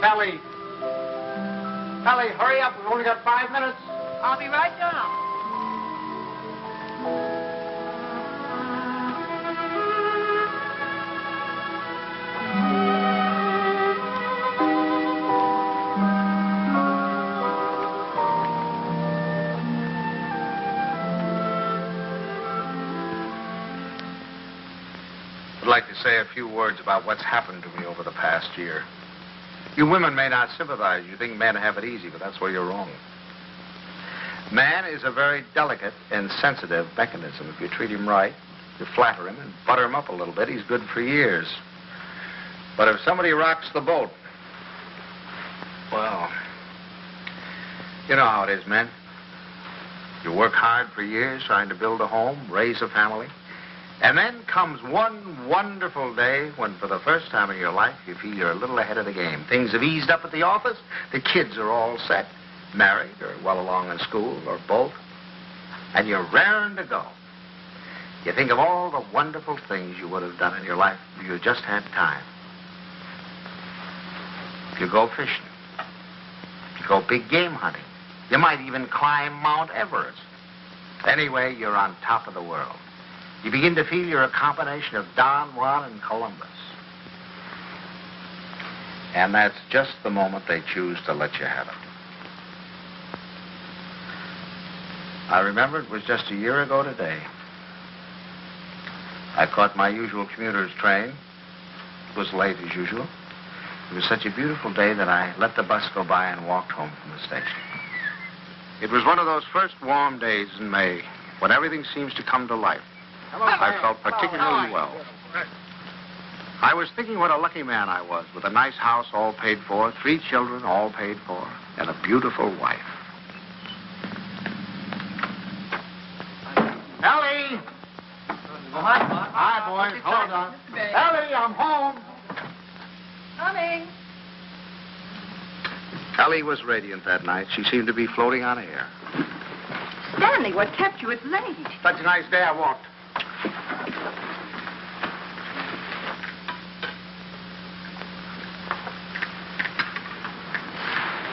Sally. Sally, hurry up. We've only got 5 minutes. I'll be right down. I'd like to say a few words about what's happened to me over the past year. You women may not sympathize. You think men have it easy, but that's where you're wrong. Man is a very delicate and sensitive mechanism. If you treat him right, you flatter him and butter him up a little bit, he's good for years. But if somebody rocks the boat, well, you know how it is, men. You work hard for years trying to build a home, raise a family. And then comes one wonderful day when, for the first time in your life, you feel you're a little ahead of the game. Things have eased up at the office. The kids are all set, married or well along in school or both. And you're raring to go. You think of all the wonderful things you would have done in your life if you just had time. If you go fishing. If you go big game hunting. You might even climb Mount Everest. Anyway, you're on top of the world. You begin to feel you're a combination of Don Juan and Columbus. And that's just the moment they choose to let you have it. I remember it was just a year ago today. I caught my usual commuter's train. It was late as usual. It was such a beautiful day that I let the bus go by and walked home from the station. It was one of those first warm days in May when everything seems to come to life. I felt particularly well. I was thinking what a lucky man I was, with a nice house all paid for, 3 children all paid for, and a beautiful wife. Ellie! Oh, hi, Bob. Hi, boys. Hold on. Ellie, I'm home. Coming. Ellie was radiant that night. She seemed to be floating on air. Stanley, what kept you? It's late. Such a nice day I walked.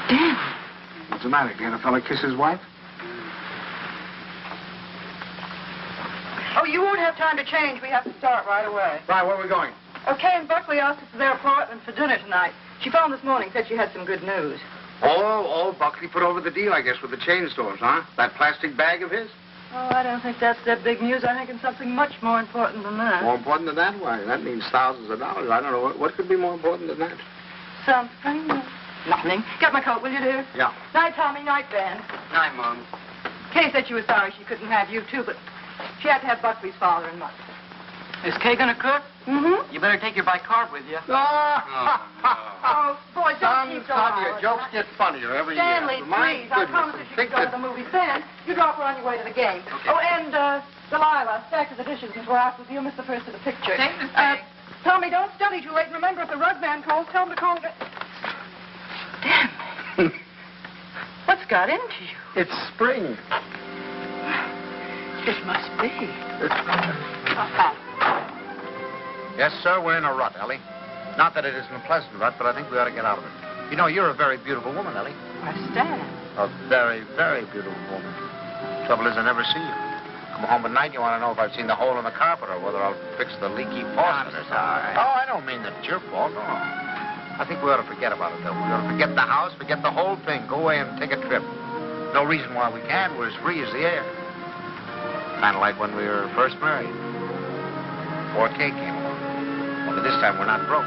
Dan. What's the matter? Can't a fella kiss his wife? Oh, you won't have time to change. We have to start right away. Right, where are we going? Okay, and Buckley asked us to their apartment for dinner tonight. She phoned this morning, said she had some good news. Oh, Buckley put over the deal, I guess, with the chain stores, huh? That plastic bag of his? Oh, I don't think that's their big news. I think it's something much more important than that. More important than that? Why, that means thousands of dollars. I don't know. What could be more important than that? Something? Nothing. Get my coat, will you, dear? Yeah. Night, Tommy. Night, Ben. Night, Mom. Kay said she was sorry she couldn't have you, too, but she had to have Buckley's father and mother. Is Kay gonna cook? Mm-hmm. You better take your bicarb with you. Oh, boy, don't keep going. Your jokes get funnier every Stanley, year. My please, I goodness, promise if you think could go to that- the movies, then you drop her on your way to the game. Okay. Oh, and, Delilah, stack of the dishes and go out with you. You'll miss the first of the picture. Thanks, Miss Peg. Tommy, don't study too late. And remember, if the rug man calls, tell him to call again. Damn. What's got into you? It's spring. It must be. Yes, sir, we're in a rut, Ellie. Not that it isn't a pleasant rut, but I think we ought to get out of it. You know, you're a very beautiful woman, Ellie. I stand. A very, very beautiful woman. Trouble is, I never see you. Come home at night, you want to know if I've seen the hole in the carpet or whether I'll fix the leaky faucet or something. sorry. Oh, I don't mean that it's your fault, no. I think we ought to forget about it, though. We ought to forget the house, forget the whole thing. Go away and take a trip. No reason why we can't. We're as free as the air. Kind of like when we were first married. Before Kay came along. Only this time we're not broke.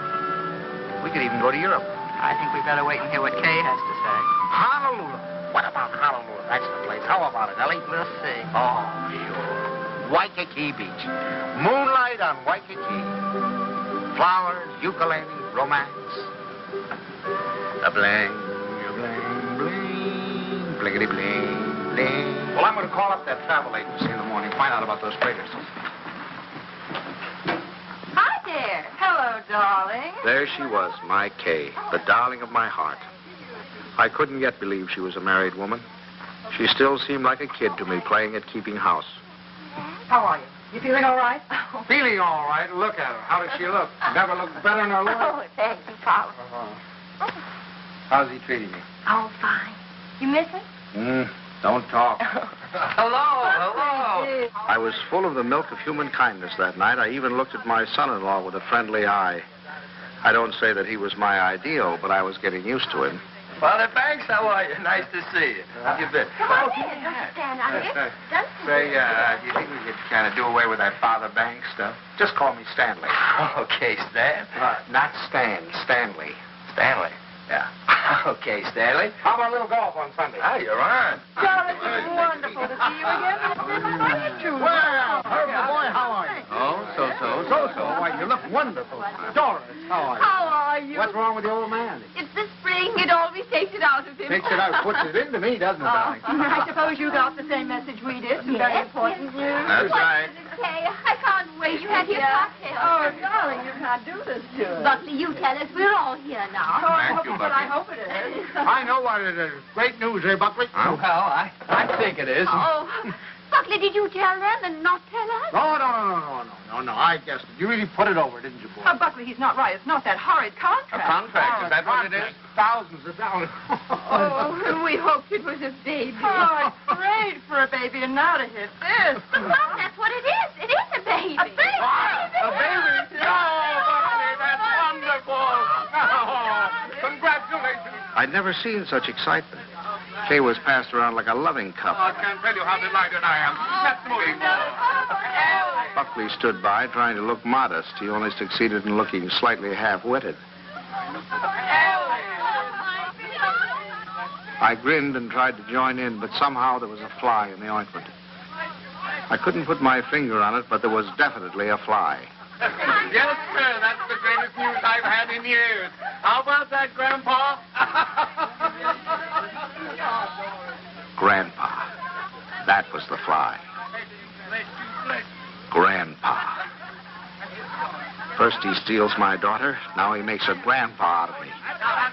We could even go to Europe. I think we'd better wait and hear what Kay has to say. Honolulu. What about Honolulu? That's the place. How about it, Ellie? We'll see. Oh, sure. Waikiki Beach. Moonlight on Waikiki. Flowers, ukulele, romance. The bling, bling, bling, blingity bling, bling. Well, I'm going to call up that travel agency in the morning, find out about those freighters. Hi there. Hello, darling. There she was, my Kay, the darling of my heart. I couldn't yet believe she was a married woman. She still seemed like a kid to me, playing at keeping house. How are you? You feeling all right? Feeling all right. Look at her. How does she look? Never looked better in her life. Oh, thank you, Pop. How's he treating you? Oh, fine. You miss him? Don't talk. Hello. I was full of the milk of human kindness that night. I even looked at my son-in-law with a friendly eye. I don't say that he was my ideal, but I was getting used to him. Father Banks, how are you? Nice to see you. How you been? Come on in. Stand out here. Say, do you think we could kind of do away with that Father Banks stuff? Just call me Stanley. Okay, Stan. Not Stan, Stanley. Stanley. Yeah. Okay, Stanley. How about a little golf on Sunday? Oh, you're on. Charlotte, it's wonderful to see you again. How do you do? Well, Herbie boy, how are you? Oh, so. Why, you look wonderful. Doris, how are you? How are you? What's wrong with the old man? It's the spring. It always takes it out of him. Takes it out, puts it into me, doesn't it, darling? I suppose you got the same message we did. Some very important news. That's right. Okay, I can't wait. You have your cocktail. Oh, darling, you can't do this to us. Buckley, you tell us. We're all here now. Oh, I Thank hope, you, but I Bucky. hope it is. I know what it is. Great news, eh, Buckley? Well, I think it is. Oh, Buckley, did you tell them and not tell us? No. I guessed it. You really put it over, didn't you, boy? Oh, Buckley, he's not right. It's not that horrid A contract. contract, is that what it is? Thousands of dollars. Oh, we hoped it was a baby. Oh, I prayed for a baby, and now to hit this. But, Mom, that's what it is. It is a baby. A baby? A baby? Oh, Buckley, that's wonderful. Oh, congratulations. I'd never seen such excitement. Kay was passed around like a loving cup. I can't tell you how delighted I am. Let's move. Buckley stood by, trying to look modest. He only succeeded in looking slightly half-witted. I grinned and tried to join in, but somehow there was a fly in the ointment. I couldn't put my finger on it, but there was definitely a fly. Yes, sir. That's the greatest news I've had in years. How about that, Grandpa? Grandpa. That was the fly. Grandpa. First he steals my daughter, now he makes a grandpa out of me. I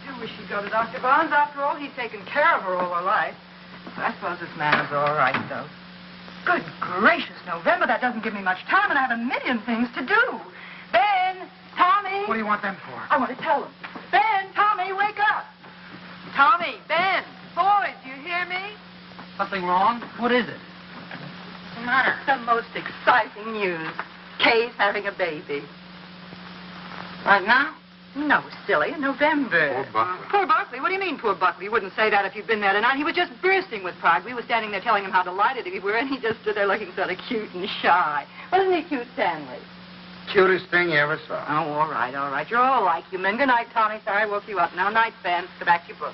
do wish he'd go to Dr. Barnes. After all, he's taken care of her all her life. But I suppose this man is all right, though. Good gracious, November, that doesn't give me much time, and I have a million things to do. Ben, Tommy. What do you want them for? I want to tell them. Ben, Tommy, wake up. Tommy, Ben, boys, do you hear me? Something wrong? What is it? What's the matter? The most exciting news. Kay's having a baby. Right now? No, silly, in November. Poor Buckley. Poor Buckley? What do you mean, poor Buckley? You wouldn't say that if you'd been there tonight. He was just bursting with pride. We were standing there telling him how delighted we were, and he just stood there looking sort of cute and shy. Wasn't he cute, Stanley? Cutest thing you ever saw. Oh, all right. You're all like you men. Good night, Tommy. Sorry I woke you up. Now, night, Ben. Go back to your book.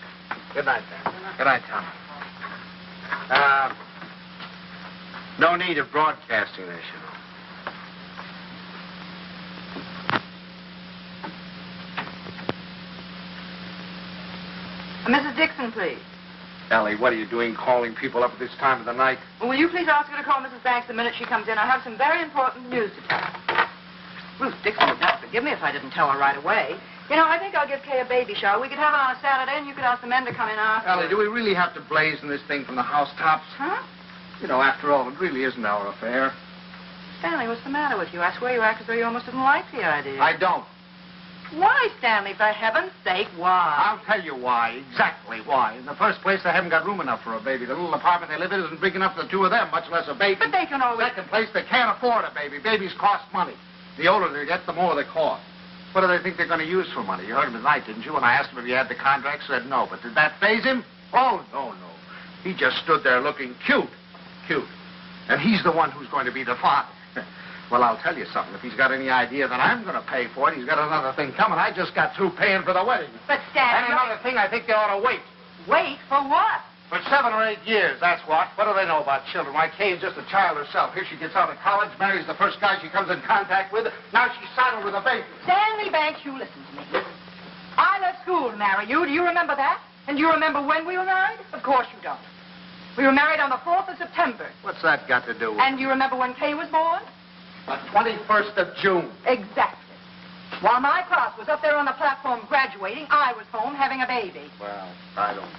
Good night, Ben. Good night, Tom. No need of broadcasting this, you know. Mrs. Dixon, please. Ellie, what are you doing calling people up at this time of the night? Well, will you please ask her to call Mrs. Banks the minute she comes in? I have some very important news to tell her. Ruth Dixon would not forgive me if I didn't tell her right away. You know, I think I'll give Kay a baby shower. We could have it on a Saturday, and you could ask the men to come in after. Ellie, do we really have to blazon this thing from the housetops? Huh? You know, after all, it really isn't our affair. Stanley, what's the matter with you? I swear you act as though you almost didn't like the idea. I don't. Why, Stanley? For heaven's sake, why? I'll tell you why, exactly why. In the first place, they haven't got room enough for a baby. The little apartment they live in isn't big enough for the two of them, much less a baby. But they can always... Second place, they can't afford a baby. Babies cost money. The older they get, the more they cost. What do they think they're going to use for money? You heard him tonight, didn't you? When I asked him if he had the contract, said no. But did that faze him? Oh, no. He just stood there looking cute. And he's the one who's going to be the father. Well, I'll tell you something. If he's got any idea that I'm going to pay for it, he's got another thing coming. I just got through paying for the wedding. But, Stanley... And another thing, I think they ought to wait. Wait for what? For 7 or 8 years, that's what. What do they know about children? Why, Kay is just a child herself. Here she gets out of college, marries the first guy she comes in contact with. Now she's saddled with a baby. Stanley Banks, you listen to me. I left school to marry you. Do you remember that? And do you remember when we were married? Of course you don't. We were married on the 4th of September. What's that got to do with And do you remember when Kay was born? the 21st of June? Exactly. While my class was up there on the platform graduating, I was home having a baby. Well, I don't...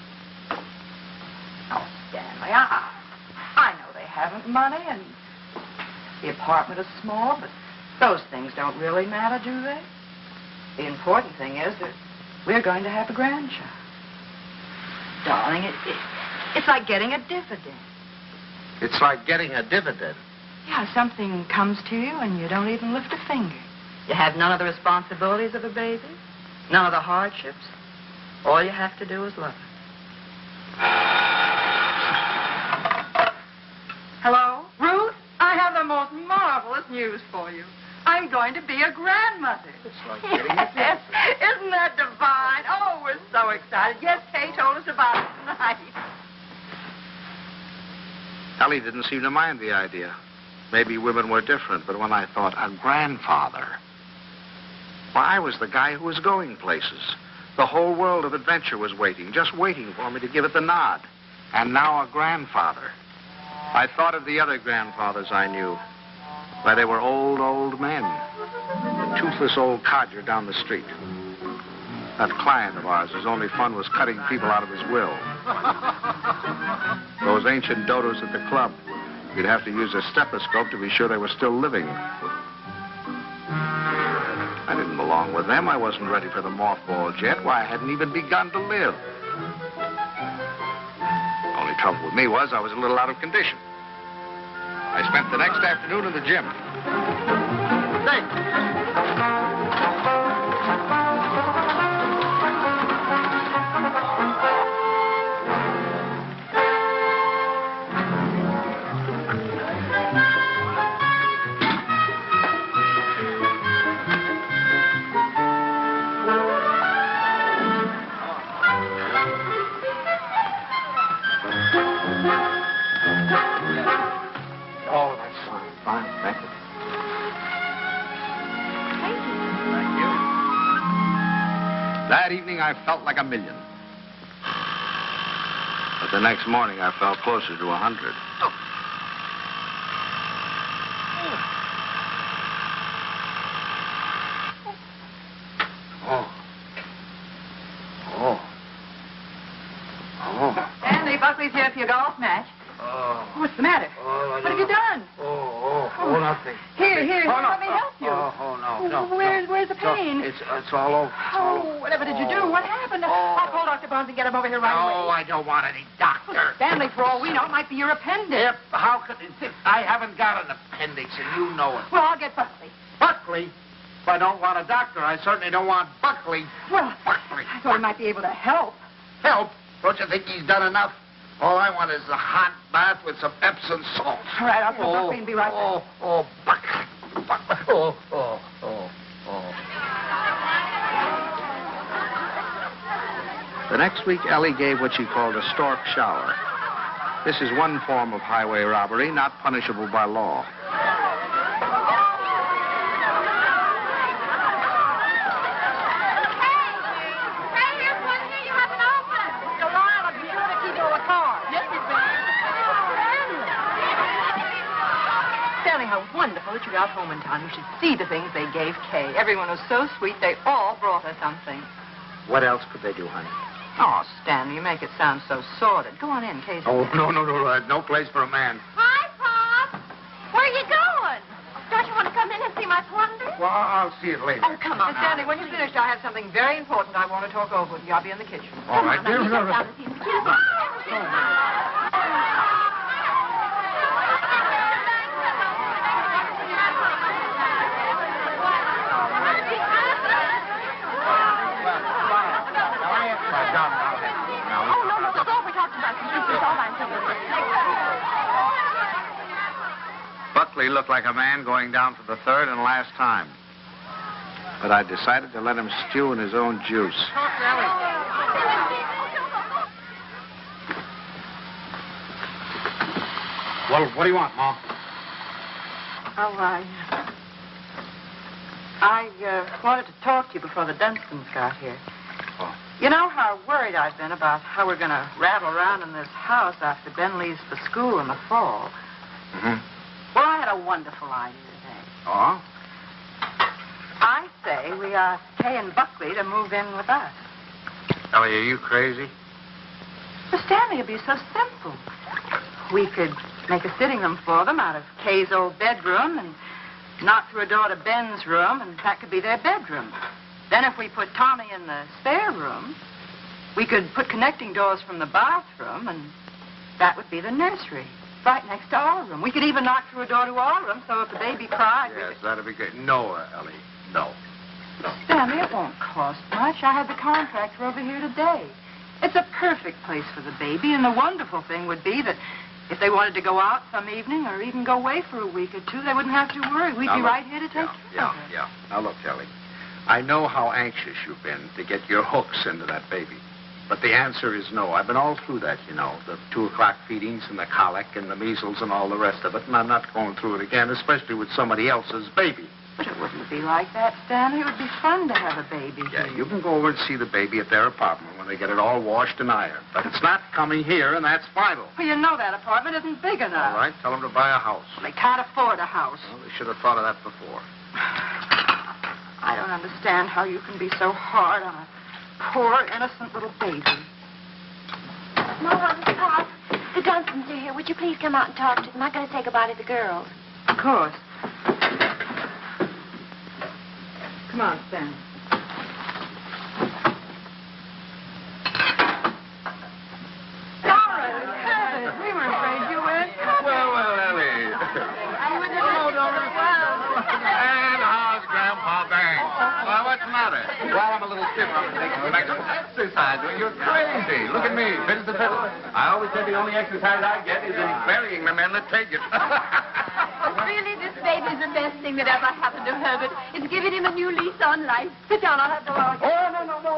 Oh, Stanley, I know they haven't money, and the apartment is small, but those things don't really matter, do they? The important thing is that we're going to have a grandchild. Darling, it's like getting a dividend. It's like getting a dividend. Yeah, something comes to you and you don't even lift a finger. You have none of the responsibilities of a baby, none of the hardships. All you have to do is love it. Hello? Ruth, I have the most marvelous news for you. I'm going to be a grandmother. It's like getting a dividend. Isn't that divine? Oh, we're so excited. Yes, Kay told us about it tonight. Ellie didn't seem to mind the idea. Maybe women were different, but when I thought a grandfather, well, I was the guy who was going places. The whole world of adventure was waiting, just waiting for me to give it the nod. And now a grandfather. I thought of the other grandfathers I knew. Why, they were old men. Toothless old codger down the street. That client of ours whose only fun was cutting people out of his will. Those ancient dodos at the club. You'd have to use a stethoscope to be sure they were still living. I didn't belong with them. I wasn't ready for the mothballs yet. Why, I hadn't even begun to live. Only trouble with me was I was a little out of condition. I spent the next afternoon in the gym. Say. Oh, that's fine. Fine, thank you. Thank you. That evening, I felt like $1 million. But the next morning, I felt closer to 100. Stanley, Buckley's here for your golf match. What's the matter? What have you done? Nothing. Here, no. let me help you. No. Where's the pain? It's all over. Whatever did you do? What happened? I'll call Dr. Barnes and get him over here right away. No, I don't want any doctor. Stanley, for all we know, it might be your appendix. Yep, how could it? I haven't got an appendix, and you know it. Well, I'll get Buckley. Buckley? If I don't want a doctor, I certainly don't want Buckley. Well, Buckley. I thought he might be able to help. Help? Don't you think he's done enough? All I want is a hot bath with some Epsom salt. All right, I'll call Buckley and be right back. Buckley. The next week, Ellie gave what she called a stork shower. This is one form of highway robbery not punishable by law. How wonderful that you got home in time. You should see the things they gave Kay. Everyone was so sweet, they all brought her something. What else could they do, honey? Oh, Stanley, you make it sound so sordid. Go on in, Kay's in there. No. No place for a man. Hi, Pop. Where are you going? Don't you want to come in and see my plunder? Well, I'll see it later. Oh, come on. Stanley, when you're finished, I have something very important I want to talk over with you. I'll be in the kitchen. All right. Come on, now, you come down and see the kids. Buckley looked like a man going down for the third and last time. But I decided to let him stew in his own juice. Well, what do you want, Mom? Oh, I wanted to talk to you before the Dunstons got here. Oh. You know how worried I've been about how we're going to rattle around in this house after Ben leaves for school in the fall. Mm-hmm. Well, I had a wonderful idea today. Oh? I say we ask Kay and Buckley to move in with us. Ellie, are you crazy? But Stanley, it'd be so simple. We could make a sitting room for them out of Kay's old bedroom and knock through a door to Ben's room, and that could be their bedroom. Then if we put Tommy in the spare room, we could put connecting doors from the bathroom, and that would be the nursery, right next to our room. We could even knock through a door to our room, so if the baby cried... Yes, that'd be good. No, Ellie, no. Stanley, it won't cost much. I had the contractor over here today. It's a perfect place for the baby, and the wonderful thing would be that if they wanted to go out some evening or even go away for a week or two, they wouldn't have to worry. We'd be right here to take care of her. Yeah. Now, look, Ellie, I know how anxious you've been to get your hooks into that baby. But the answer is no. I've been all through that, you know, the 2 o'clock feedings and the colic and the measles and all the rest of it, and I'm not going through it again, especially with somebody else's baby. But it wouldn't be like that, Stanley. It would be fun to have a baby Yeah, here. you can go over and see the baby at their apartment when they get it all washed and ironed. But it's not coming here, and that's final. Well, you know that apartment isn't big enough. All right, tell them to buy a house. Well, they can't afford a house. Well, they should have thought of that before. I don't understand how you can be so hard on a poor, innocent little baby. Mom, Pop, the Dunstons are here. Would you please come out and talk to them? I'm going to say goodbye to the girls. Of course. Come on, Stan. Doris! We were afraid you went. Well, Ellie. And how's Grandpa Bang? Well, what's the matter? Well, I'm a little stiff. I'm taking some exercise. Well, you're crazy. Look at me, fit as a fiddle. I always said the only exercise I get is in burying the men that take it. Really, this baby's the best thing that ever happened to Herbert. It's given him a new lease on life. Sit down, I'll have the water. Oh,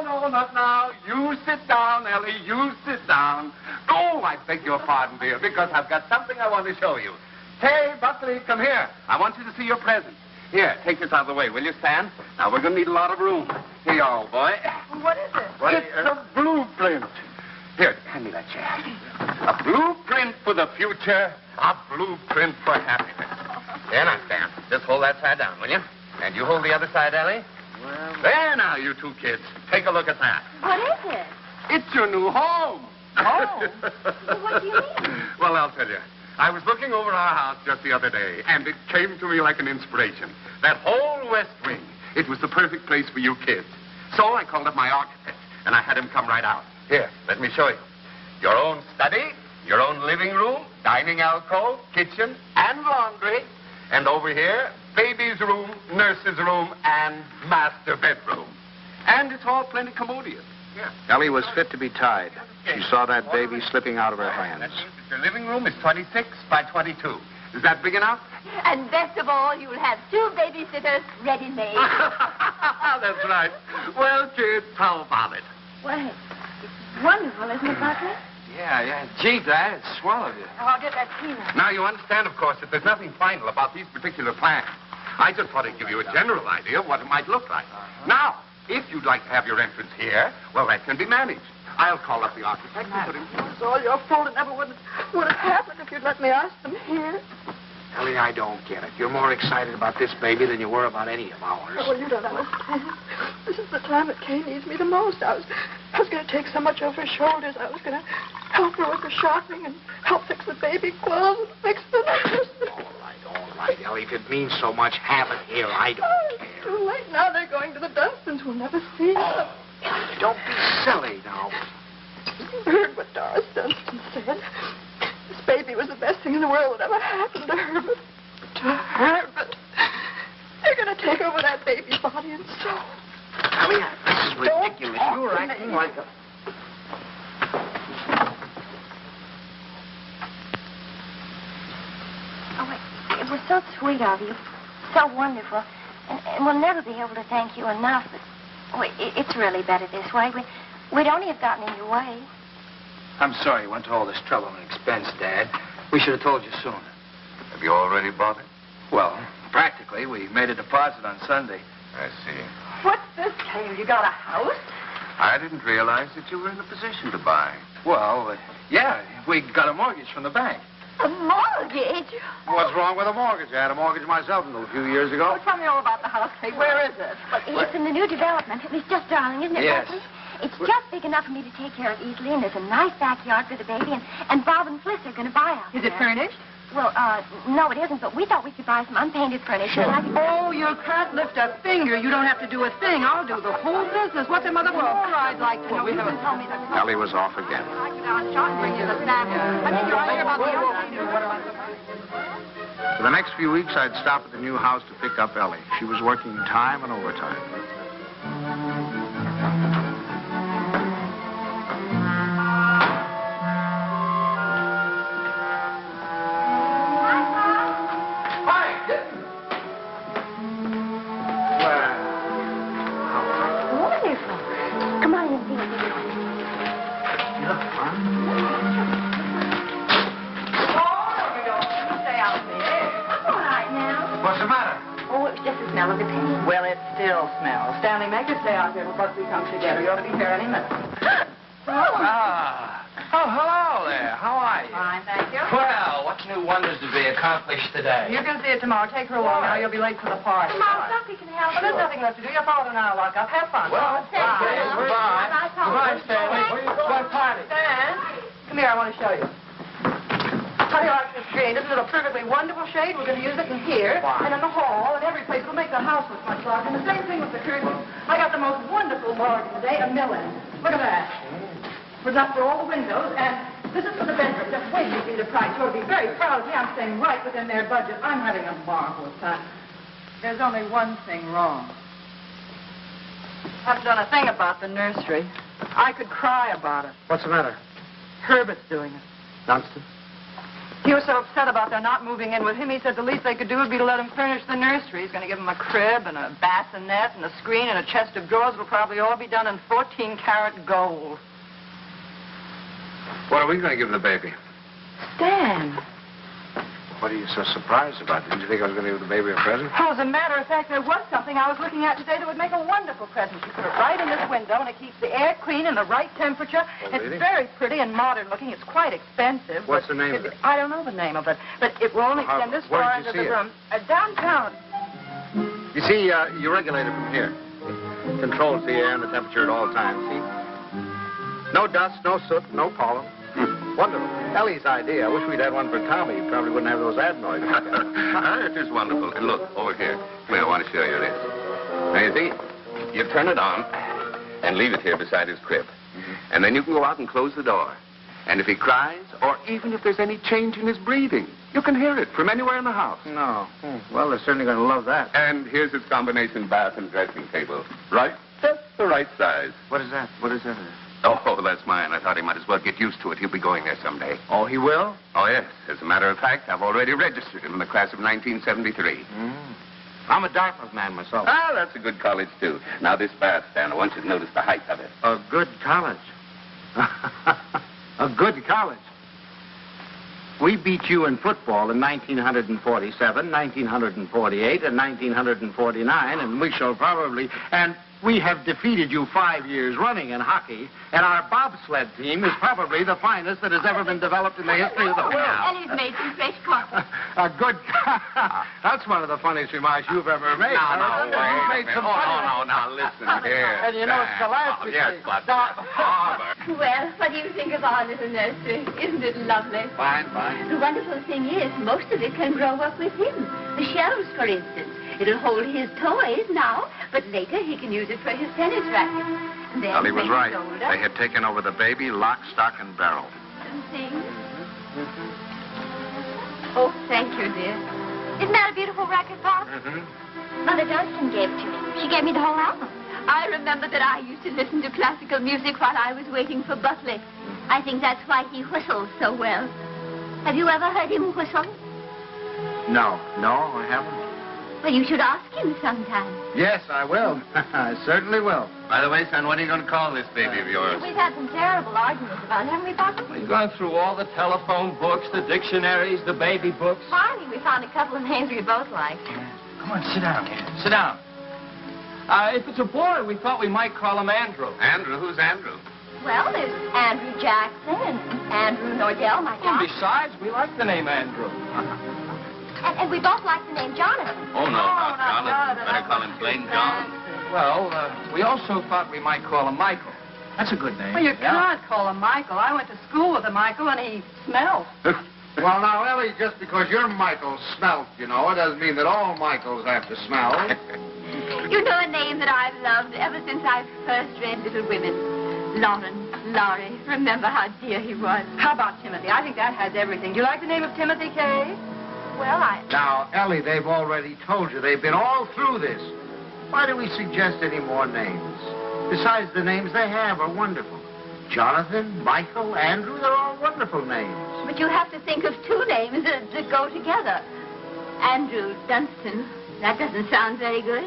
no, not now. You sit down, Ellie. You sit down. Oh, I beg your pardon, dear, because I've got something I want to show you. Hey, Buckley, come here. I want you to see your present. Here, take this out of the way, will you, Stan? Now, we're going to need a lot of room. Here you are, old boy. What is it? It's a blueprint. Here, hand me that chair. A blueprint for the future. A blueprint for happiness. There now, Stan. Just hold that side down, will you? And you hold the other side, Ellie. Well, there now, you two kids. Take a look at that. What is it? It's your new home. Oh. What do you mean? Well, I'll tell you. I was looking over our house just the other day, and it came to me like an inspiration. That whole west wing, it was the perfect place for you kids. So I called up my architect, and I had him come right out. Here, let me show you. Your own study, your own living room, dining alcove, kitchen, and laundry. And over here, baby's room, nurse's room, and master bedroom. And it's all plenty commodious. Yeah. Ellie was fit to be tied. She saw that baby slipping out of her hands. That means that your living room is 26 by 22. Is that big enough? And best of all, you'll have 2 babysitters ready-made. That's right. Well, kids, how about it? Well, it's wonderful, isn't it, Buckley? Yeah. Gee, Dad, it's swell of you. I'll get that cleaner. Now, you understand, of course, that there's nothing final about these particular plans. I just thought I'd give you a general idea of what it might look like. Now, if you'd like to have your entrance here, well, that can be managed. I'll call up the architect and put him... It's all your fault. It never would have happened if you'd let me ask them here. Ellie, I don't get it. You're more excited about this baby than you were about any of ours. Well, you don't understand. This is the time that Kay needs me the most. I was going to take so much off her shoulders. I was going to help her with the shopping and help fix the baby clothes and fix the nurse. All right, Ellie. If it means so much, have it here. I don't care. It's too late now. They're going to the Dunstons. We'll never see them. Don't be silly now. You heard what Doris Dunstan said. This baby was the best thing in the world that ever happened to her. But they're going to take over that baby's body and soul. Ellie, this is ridiculous. You're acting like a... Oh, it was so sweet of you. So wonderful. And we'll never be able to thank you enough. But it's really better this way. We'd only have gotten in your way. I'm sorry you went to all this trouble and expense, Dad. We should have told you sooner. Have you already bought it? Well, practically. We made a deposit on Sunday. I see. What's this, Kay? You got a house? I didn't realize that you were in a position to buy. Well, yeah, we got a mortgage from the bank. A mortgage? What's wrong with a mortgage? I had a mortgage myself a few years ago. Oh, tell me all about the house, Kay. Where is it? It's in the new development. It's just darling, isn't it, Yes. Buckley? It's just big enough for me to take care of easily, and there's a nice backyard for the baby, and Bob and Fliss are going to buy out Is it there. furnished? Well, no, it isn't, but we thought we could buy some unpainted furniture. Oh, you can't lift a finger. You don't have to do a thing. I'll do the whole business. What's the mother? More I'd like to know. You can tell me the Ellie was off again. I could shot and bring you the sample. I think you're right about the For the next few weeks, I'd stop at the new house to pick up Ellie. She was working time and overtime. Wonderful. Come on in, see what you do. You look fun. What's the matter? Oh, it was just the smell of the paint. Well, it still smells. Stanley, make us stay out here before we come together. You ought to be here any minute. Oh, hello there. How are you? Fine, thank you. Well, what new wonders to be accomplished today? You can see it tomorrow. Take her along now. You'll be late for the party. Mom, something can help. Well, there's nothing left to do. Your father and I will lock up. Have fun. Well, Bye. goodbye. Goodbye, Stanley. What party? Stan, come here. I want to show you. How do you like this green? Isn't it a perfectly wonderful shade? We're going to use it in here, and in the hall, and every place. It'll make the house look much larger. And the same thing with the curtains. I got the most wonderful bargain today, a million. Look at that. It was up for all the windows, and this is for the bedroom. Just wait till you see the price. You'll be very proud of me. I'm staying right within their budget. I'm having a marvelous time. There's only one thing wrong. I haven't done a thing about the nursery. I could cry about it. What's the matter? Herbert's doing it. Dunstan? He was so upset about their not moving in with him, he said the least they could do would be to let him furnish the nursery. He's going to give him a crib and a bassinet and a screen and a chest of drawers. It'll probably all be done in 14-karat gold. What are we going to give the baby? Stan. What are you so surprised about? Didn't you think I was going to give the baby a present? Oh, as a matter of fact, there was something I was looking at today that would make a wonderful present. You put it right in this window, and it keeps the air clean and the right temperature. Oh, It's really? very pretty and modern looking. It's quite expensive. What's but the name of it? I don't know the name of it, but it will only extend this Where far did into you the see it? room. Downtown. You see, you regulate it from here. It controls the air and the temperature at all times, see? No dust, no soot, no pollen. Wonderful. Ellie's idea. I wish we'd had one for Tommy. He probably wouldn't have those adenoids. It is wonderful. And look, over here. Come here, I want to show you this. Now, you see, you turn it on and leave it here beside his crib. And then you can go out and close the door. And if he cries, or even if there's any change in his breathing, you can hear it from anywhere in the house. No. Well, they're certainly going to love that. And here's its combination bath and dressing table. Right? Just the right size. What is that? What is that? Oh, that's mine. I thought he might as well get used to it. He'll be going there someday. Oh, he will? Oh, yes. As a matter of fact, I've already registered him in the class of 1973. I'm a Dartmouth man myself. Ah, that's a good college, too. Now, this bath stand, I want you to notice the height of it. A good college. A good college. We beat you in football in 1947, 1948, and 1949, and we shall probably... And we have defeated you 5 years running in hockey, and our bobsled team is probably the finest that has ever been developed in the history of the world. And he's made some fresh coffee. A good... That's one of the funniest remarks you've ever made. No, You've wait made a minute. some Oh, funny- no, now, listen here. And you know, scholastically... Yes, but... Well, what do you think of our little nursery? Isn't it lovely? Fine, fine. The wonderful thing is, most of it can grow up with him. The shelves, for instance. It'll hold his toys now, but later he can use it for his tennis racket. And then Ellie was when right. he's older, They had taken over the baby, lock, stock, and barrel. and things. Oh, thank you, dear. Isn't that a beautiful racket, Pop? Mother Dunstan gave it to me. She gave me the whole album. I remember that I used to listen to classical music while I was waiting for Buckley. I think that's why he whistles so well. Have you ever heard him whistle? No, I haven't. Well, you should ask him sometime. Yes, I will. I certainly will. By the way, son, what are you going to call this baby of yours? We've had some terrible arguments about it, haven't we, Papa? We've gone through all the telephone books, the dictionaries, the baby books. Finally, we found a couple of names we both liked. Come on, sit down here. Sit down. If it's a boy, we thought we might call him Andrew. Andrew? Who's Andrew? Well, there's Andrew Jackson and Andrew Nordell, my And God. besides, we like the name Andrew. And we both like the name Jonathan. Oh, no, not not Jonathan. Jonathan. Better call him plain John. Well, we also thought we might call him Michael. That's a good name. Well, you can't call him Michael. I went to school with a Michael, and he smells. Well, now, Ellie, just because you're Michael Smelt, you know, it doesn't mean that all Michaels have to smell. You know a name that I've loved ever since I first read Little Women. Laurie. Remember how dear he was. How about Timothy? I think that has everything. Do you like the name of Timothy, Kay? Well, Now, Ellie, they've already told you. They've been all through this. Why do we suggest any more names? Besides, the names they have are wonderful. Jonathan, Michael, Andrew, they're all wonderful names. But you have to think of two names that go together. Andrew Dunstan. That doesn't sound very good.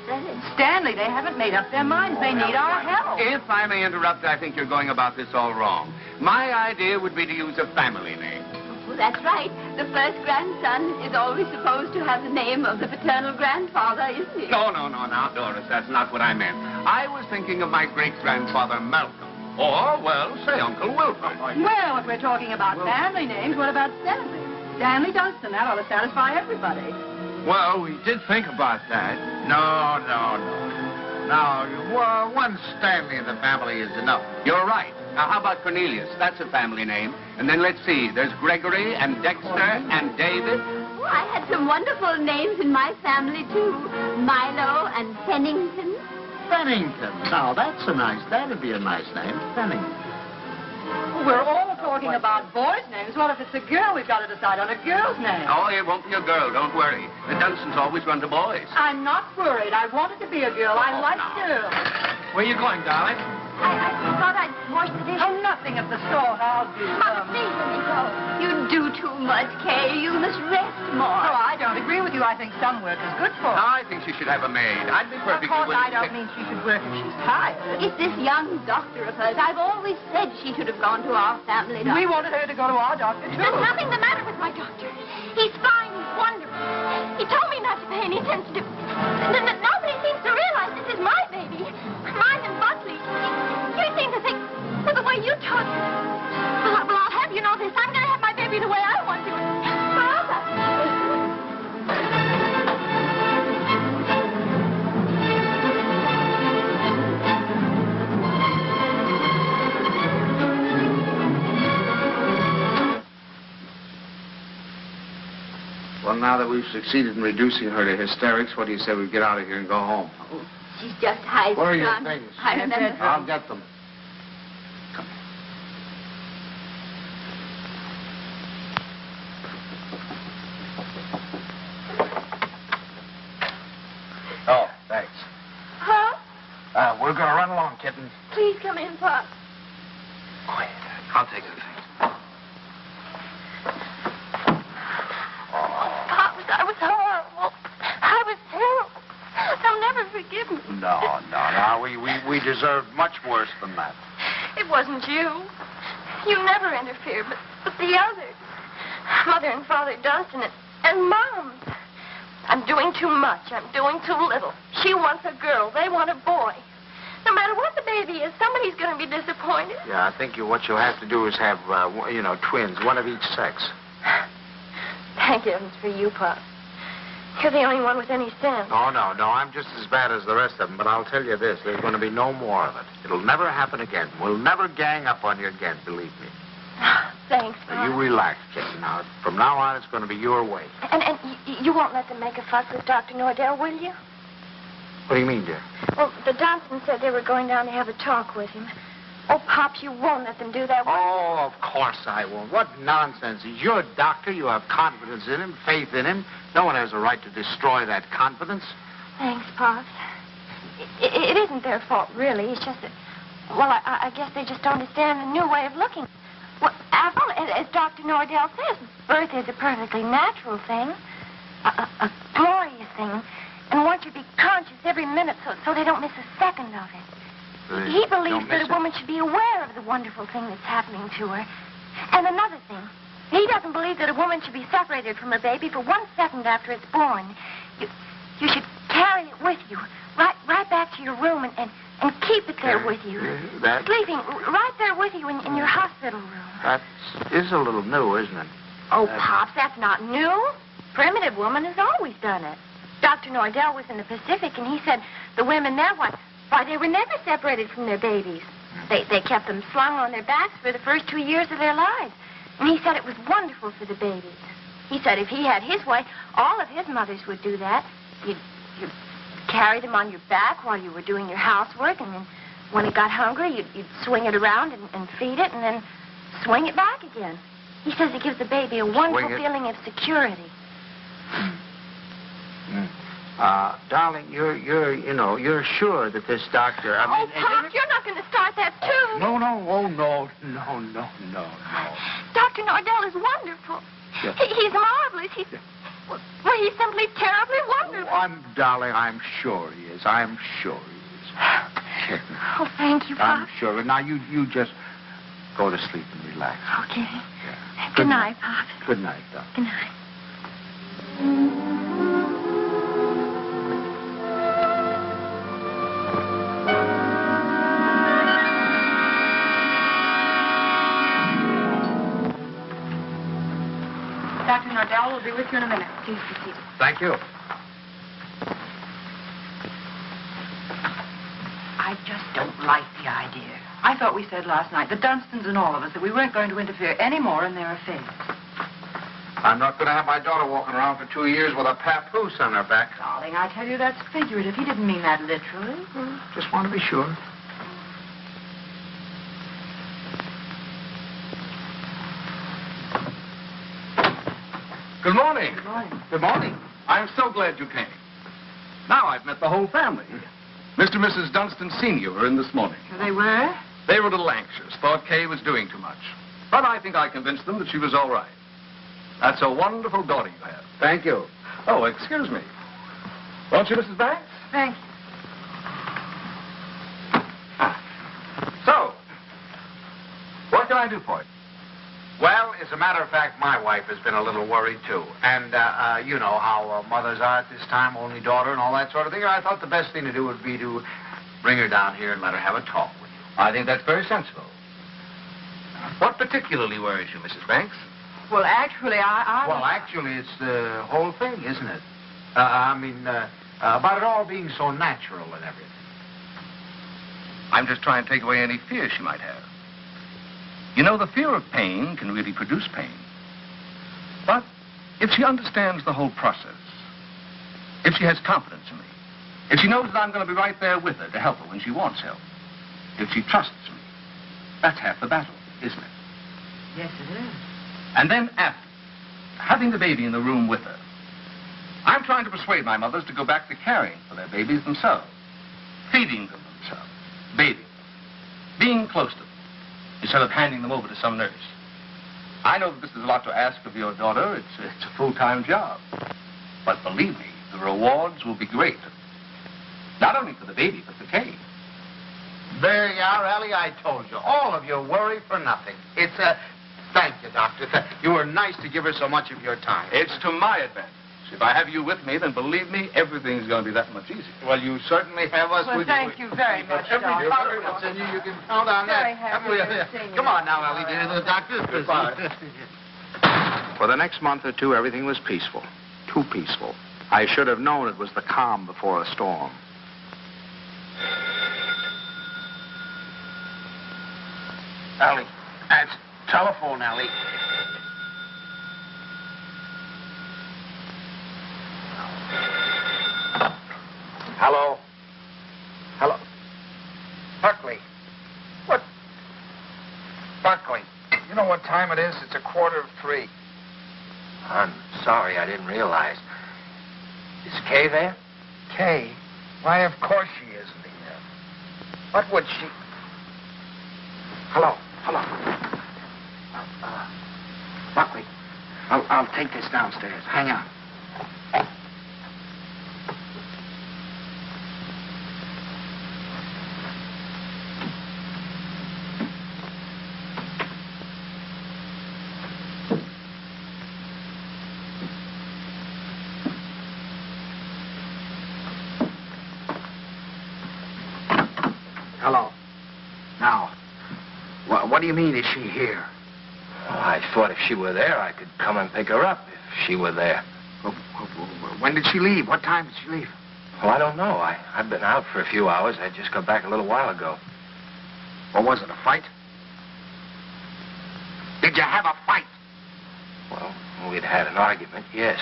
Does it? Stanley, they haven't made up their minds. They need our help. If I may interrupt, I think you're going about this all wrong. My idea would be to use a family name. Oh, that's right. The first grandson is always supposed to have the name of the paternal grandfather, isn't he? No, now, Doris, that's not what I meant. I was thinking of my great-grandfather Malcolm. Or, well, say Uncle Wilfred. Well, if we're talking about family names, what about Stanley? Stanley Dunstan. That ought to satisfy everybody. Well, we did think about that. No. Now, one Stanley in the family is enough. You're right. Now, how about Cornelius? That's a family name. And then let's see. There's Gregory and Dexter and David. Oh, I had some wonderful names in my family, too. Milo and Pennington. Pennington. Now, that'd be a nice name, Pennington. We're all talking about boys' names. Well, if it's a girl, we've got to decide on a girl's name. Oh, it won't be a girl. Don't worry. The Dunstans always run to boys. I'm not worried. I wanted to be a girl. I like girls. Where are you going, darling? I thought I'd wash the dishes. Oh, nothing of the sort. I'll do Mother, please let me go. You do too much, Kay. You must rest more. Oh, I don't agree with you. I think some work is good for her. I think she should have a maid. I'd be Of perfectly course, willing I don't mean she should work if she's tired. It's this young doctor of hers. I've always said she should have gone to our family doctor. We wanted her to go to our doctor, too. There's nothing the matter with my doctor. He's fine. He's wonderful. He told me not to pay any attention to... Nobody seems to realize this is my baby. Mine and Buckley. You seem to think, well, the way you talk... Well, I'll have you know this. I'm going to have my baby the way I want to. Forever. Well, now that we've succeeded in reducing her to hysterics, what do you say we get out of here and go home? She's just high. Where are your things? I remember. I'll get them. Come. Oh, thanks. Huh? We're going to run along, kitten. Please come in, Pop. Quiet. I'll take the things. Pop, I was horrible. I was terrible. They'll never forgive me. No. We deserved much worse than that. It wasn't you. You never interfered, but the others. Mother and Father Dunstan and Mom. I'm doing too much. I'm doing too little. She wants a girl. They want a boy. No matter what the baby is, somebody's going to be disappointed. Yeah, I think what you'll have to do is have, twins, one of each sex. Thank heavens for you, Pop. You're the only one with any sense. Oh, no, I'm just as bad as the rest of them, but I'll tell you this, there's going to be no more of it. It'll never happen again. We'll never gang up on you again, believe me. Thanks, Pop. Now, you relax, kitten. Now, from now on, it's going to be your way. And you won't let them make a fuss with Dr. Nordell, will you? What do you mean, dear? Well, the Dunstans said they were going down to have a talk with him. Oh, Pops, you won't let them do that, will you? Oh, of course I won't. What nonsense. He's your doctor. You have confidence in him, faith in him. No one has a right to destroy that confidence. Thanks, Pops. It isn't their fault, really. It's just that, well, I guess they just don't understand the new way of looking. Well, after all, as Dr. Nordell says, birth is a perfectly natural thing, a glorious thing, and one should be conscious every minute so they don't miss a second of it. He believes that a woman should be aware of the wonderful thing that's happening to her. And another thing, he doesn't believe that a woman should be separated from her baby for 1 second after it's born. You should carry it with you, right back to your room and keep it there with you. Sleeping right there with you in your hospital room. That is a little new, isn't it? Oh, Pops, that's not new. Primitive woman has always done it. Dr. Nordell was in the Pacific, and he said the women there, why, they were never separated from their babies. They kept them slung on their backs for the first 2 years of their lives. And he said it was wonderful for the babies. He said if he had his way, all of his mothers would do that. You'd carry them on your back while you were doing your housework, and then when it got hungry, you'd swing it around and feed it, and then swing it back again. He says it gives the baby a wonderful feeling of security. Darling, you're sure that this doctor... Pop, you're not going to start that, too. No. Dr. Nordell is wonderful. Yeah. He's marvelous. He's simply terribly wonderful. Darling, I'm sure he is. I'm sure he is. Oh, thank you, Pop. I'm sure. Now, you just go to sleep and relax. Okay. Yeah. Good night, Pop. Good night, darling. Good night. Dr. Nordell will be with you in a minute. Please be seated. Thank you. I just don't like the idea. I thought we said last night, the Dunstons and all of us, that we weren't going to interfere any more in their affairs. I'm not going to have my daughter walking around for 2 years with a papoose on her back. Darling, I tell you, that's figurative. He didn't mean that literally. Just want to be sure. Good morning. Good morning. Good morning. I'm so glad you came. Now I've met the whole family. Mr. and Mrs. Dunstan Sr. were in this morning. So they were? They were a little anxious, thought Kay was doing too much. But I think I convinced them that she was all right. That's a wonderful daughter you have. Thank you. Oh, excuse me. Won't you, Mrs. Banks? Thank you. So, what can I do for you? Well, as a matter of fact, my wife has been a little worried, too. And, you know how mothers are at this time, only daughter and all that sort of thing. I thought the best thing to do would be to bring her down here and let her have a talk with you. I think that's very sensible. What particularly worries you, Mrs. Banks? Well, actually, Well, actually, it's the whole thing, isn't it? About it all being so natural and everything. I'm just trying to take away any fear she might have. You know, the fear of pain can really produce pain. But if she understands the whole process, if she has confidence in me, if she knows that I'm going to be right there with her to help her when she wants help, if she trusts me, that's half the battle, isn't it? Yes, it is. And then after, having the baby in the room with her, I'm trying to persuade my mothers to go back to caring for their babies themselves, feeding them themselves, bathing them, being close to them, instead of handing them over to some nurse. I know that this is a lot to ask of your daughter. It's a full-time job. But believe me, the rewards will be great. Not only for the baby, but for Kay. There you are, Ellie. I told you. All of your worry for nothing. It's Thank you, Doctor. You were nice to give her so much of your time. It's to my advantage. If I have you with me, then believe me, everything's going to be that much easier. Well, you certainly have us Well, with thank you very much, Doc. You can count on Very that. happy to see you. Come on now, Ellie. The doctor's Goodbye. For the next month or two, everything was peaceful. Too peaceful. I should have known it was the calm before a storm. Ellie, that's telephone, Ellie. Hello? Hello? Buckley. What? Buckley, you know what time it is? It's 2:45. I'm sorry, I didn't realize. Is Kay there? Kay? Why, of course she isn't here. What would she... Hello? Buckley, I'll take this downstairs. Hang on. Hello. Now, what do you mean, is she here? Well, I thought if she were there, I could come and pick her up if she were there. When did she leave? What time did she leave? Well, I don't know. I've been out for a few hours. I just got back a little while ago. What was it, a fight? Did you have a fight? Well, we'd had an argument, yes.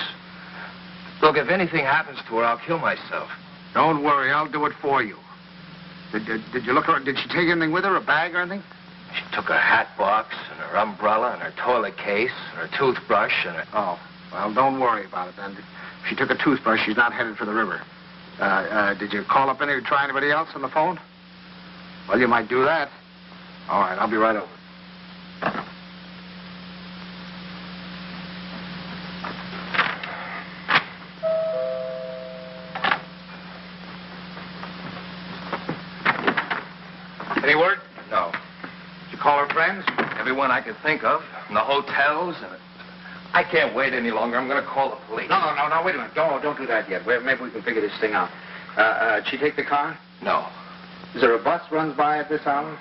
Look, if anything happens to her, I'll kill myself. Don't worry, I'll do it for you. Did you look her? Did she take anything with her, a bag or anything? She took her hat box and her umbrella and her toilet case and her toothbrush and her... Oh, well, don't worry about it then. If she took a toothbrush, she's not headed for the river. Did you call up try anybody else on the phone? Well, you might do that. All right, I'll be right over. Any word? No. Did you call her friends? Everyone I could think of. And the hotels and... I can't wait any longer. I'm going to call the police. No, wait a minute. Don't do that yet. Maybe we can figure this thing out. Did she take the car? No. Is there a bus runs by at this hour?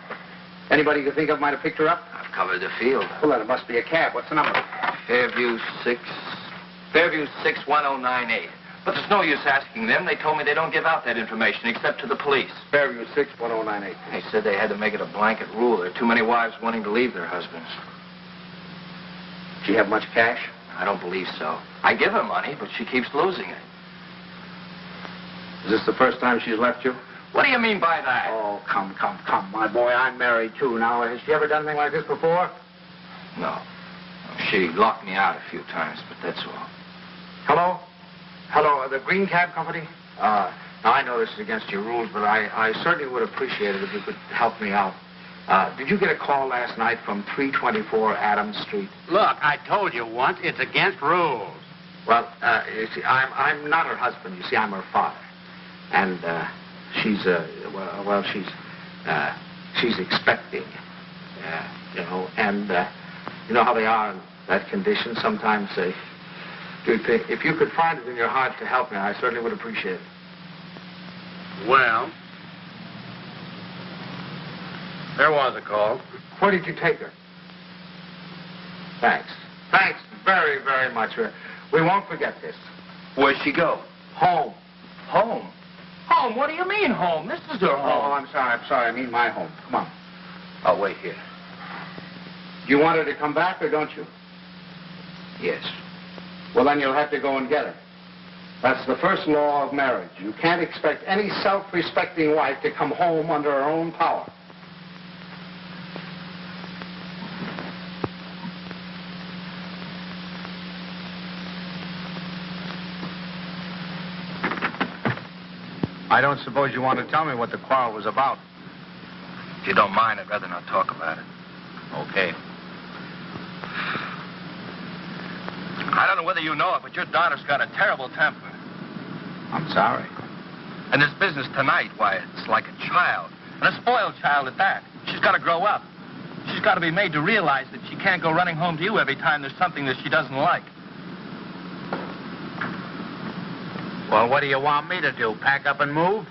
Anybody you can think of might have picked her up? I've covered the field. Well, then it must be a cab. What's the number? Fairview 61098. But there's no use asking them. They told me they don't give out that information except to the police. Fairview 61098. They said they had to make it a blanket rule. There are too many wives wanting to leave their husbands. She have much cash? I don't believe so. I give her money, but she keeps losing it. Is this the first time she's left you? What do you mean by that? Oh, come, my boy. I'm married, too. Now, has she ever done anything like this before? No. She locked me out a few times, but that's all. Hello, the Green Cab Company? Now, I know this is against your rules, but I certainly would appreciate it if you could help me out. Did you get a call last night from 324 Adams Street? Look, I told you once, it's against rules. Well, you see, I'm not her husband. You see, I'm her father. And, she's expecting, and, you know how they are in that condition. Sometimes if you could find it in your heart to help me, I certainly would appreciate it. Well, there was a call. Where did you take her? Thanks very, very much. We won't forget this. Where'd she go? Home. Home? Home? What do you mean, home? This is her home. Oh, I'm sorry. I mean my home. Come on. I'll wait here. Do you want her to come back or don't you? Yes. Well, then you'll have to go and get her. That's the first law of marriage. You can't expect any self-respecting wife to come home under her own power. I don't suppose you want to tell me what the quarrel was about. If you don't mind, I'd rather not talk about it. Okay. I don't know whether you know it, but your daughter's got a terrible temper. I'm sorry. And this business tonight, why, it's like a child. And a spoiled child at that. She's got to grow up. She's got to be made to realize that she can't go running home to you every time there's something that she doesn't like. Well, what do you want me to do? Pack up and move?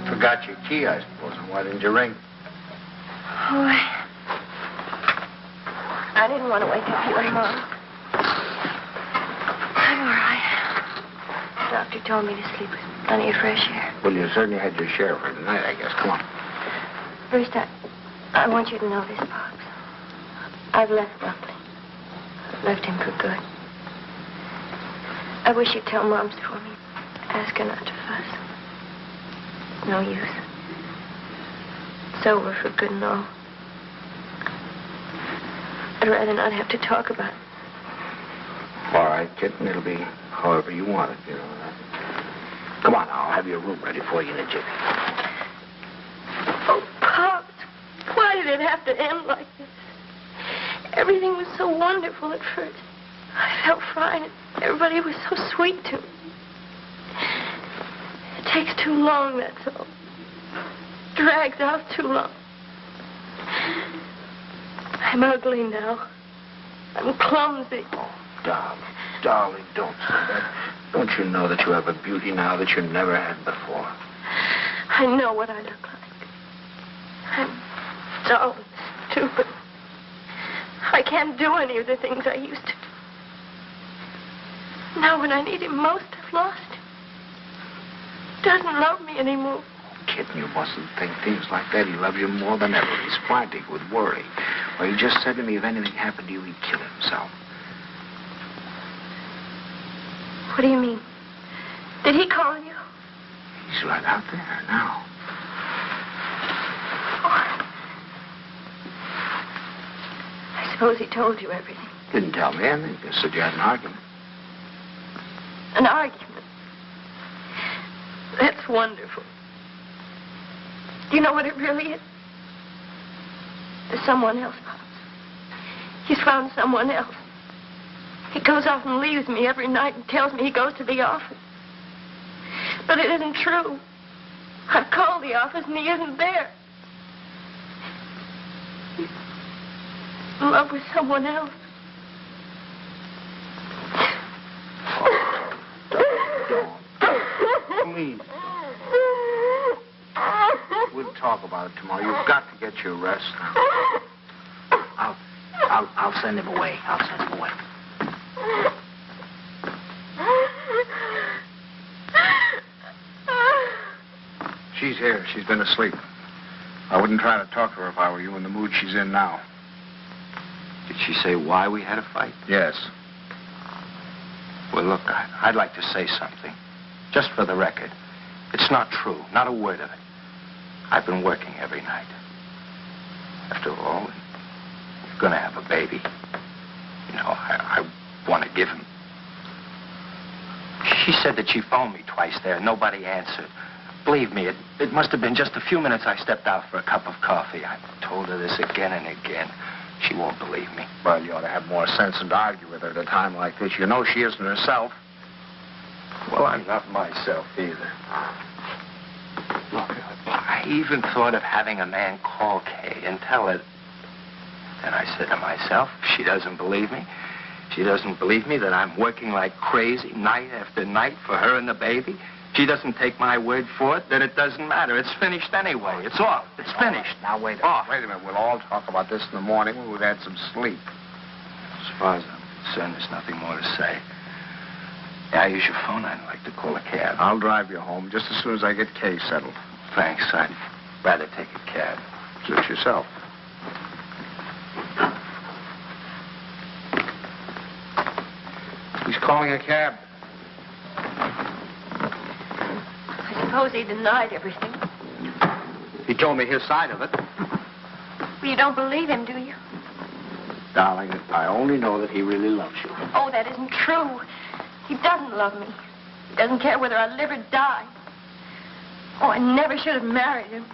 Forgot your key, I suppose. Why didn't you ring? Oh, I didn't want to wake up you and Mom. I'm all right. The doctor told me to sleep with plenty of fresh air. Well, you certainly had your share for tonight, I guess. Come on. First, I want you to know this, Pops. I've left Buckley. I've left him for good. I wish you'd tell Mom's for me. Ask her not to fuss. No use. It's over for good and all. I'd rather not have to talk about it. All right, kitten. It'll be however you want it, you know. Come on now. I'll have your room ready for you in a jiffy. Oh, Pops, why did it have to end like this? Everything was so wonderful at first. I felt fine. Everybody was so sweet to me. It takes too long, that's all. Drags out too long. I'm ugly now. I'm clumsy. Oh, darling, don't say that. Don't you know that you have a beauty now that you never had before? I know what I look like. I'm dull and stupid. I can't do any of the things I used to do. Now when I need him most, I've lost him. He doesn't love me anymore. Kitten, you mustn't think things like that. He loves you more than ever. He's frantic with worry. Well, he just said to me if anything happened to you, he'd kill himself. What do you mean? Did he call you? He's right out there now. I suppose he told you everything. Didn't tell me anything. Just said you had an argument. An argument? That's wonderful. Do you know what it really is? There's someone else, Pops. He's found someone else. He goes off and leaves me every night and tells me he goes to the office. But it isn't true. I've called the office and he isn't there. He's in love with someone else. Don't. Please. We'll talk about it tomorrow. You've got to get your rest now. I'll send him away. I'll send him away. She's here. She's been asleep. I wouldn't try to talk to her if I were you in the mood she's in now. Did she say why we had a fight? Yes. Well, look, I'd like to say something. Just for the record. It's not true. Not a word of it. I've been working every night. After all, we're going to have a baby. You know, I want to give him. She said that she phoned me twice there. Nobody answered. Believe me, it must have been just a few minutes I stepped out for a cup of coffee. I've told her this again and again. She won't believe me. Well, you ought to have more sense than to argue with her at a time like this. You know she isn't herself. Well, I'm not myself either. Look, I even thought of having a man call Kay and tell her. And I said to myself, if she doesn't believe me, she doesn't believe me that I'm working like crazy night after night for her and the baby. She doesn't take my word for it, then it doesn't matter. It's finished anyway. It's off. It's finished. Now, wait a minute. We'll all talk about this in the morning when we've had some sleep. As far as I'm concerned, there's nothing more to say. Yeah, I use your phone. I'd like to call a cab. I'll drive you home just as soon as I get Kay settled. Thanks. I'd rather take a cab. Suit yourself. He's calling a cab. I suppose he denied everything. He told me his side of it. Well, you don't believe him, do you? Darling, I only know that he really loves you. Oh, that isn't true. He doesn't love me. He doesn't care whether I live or die. Oh, I never should have married him.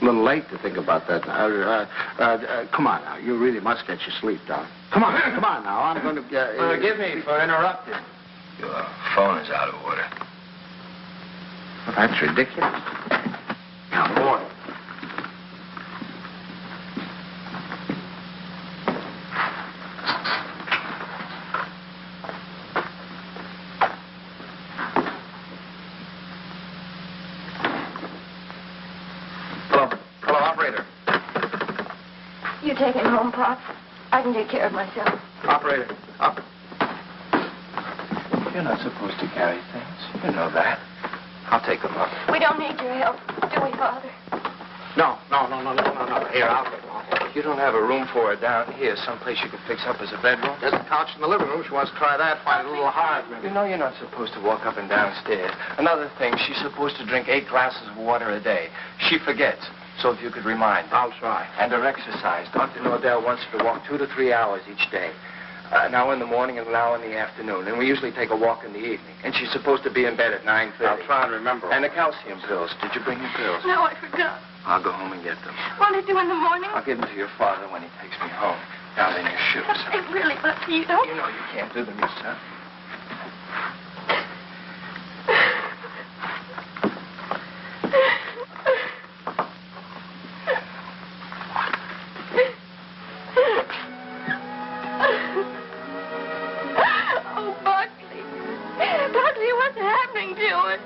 A little late to think about that. Come on now. You really must get your sleep, darling. Come on now. I'm going to get... Forgive me for interrupting. Your phone is out of order. Well, that's ridiculous. Now, boy. Hello, operator. You take him home, Pop. I can take care of myself. Operator, up. You're not supposed to carry things. You know that. I'll take them up. We don't need your help, do we, Father? No. Here, I'll get You don't have a room for her down here, someplace you could fix up as a bedroom? There's a couch in the living room. She wants to try that. Find it a little hard, maybe. You know you're not supposed to walk up and down stairs. Another thing, she's supposed to drink 8 glasses of water a day. She forgets. So if you could remind her. I'll try. And her exercise. Dr. Nordell wants her to walk 2 to 3 hours each day. An hour in the morning and an hour in the afternoon. And we usually take a walk in the evening. And she's supposed to be in bed at 9:30. I'll try and remember. And the calcium pills. Did you bring your pills? No, I forgot. I'll go home and get them. What'll I do in the morning? I'll give them to your father when he takes me home. Down in your shoes. They really look you don't. You know you can't do them yourself. Oh, Buckley. Buckley, what's happening to it?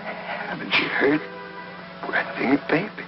Haven't you heard? We're having a baby.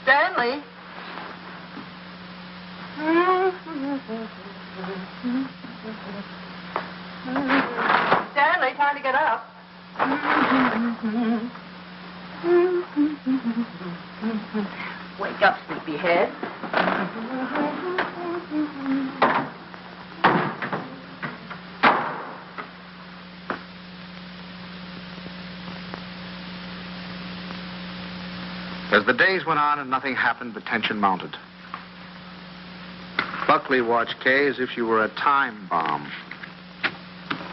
Stanley. Stanley, time to get up. Wake up, sleepyhead. As the days went on and nothing happened, the tension mounted. Buckley watched Kay as if she were a time bomb.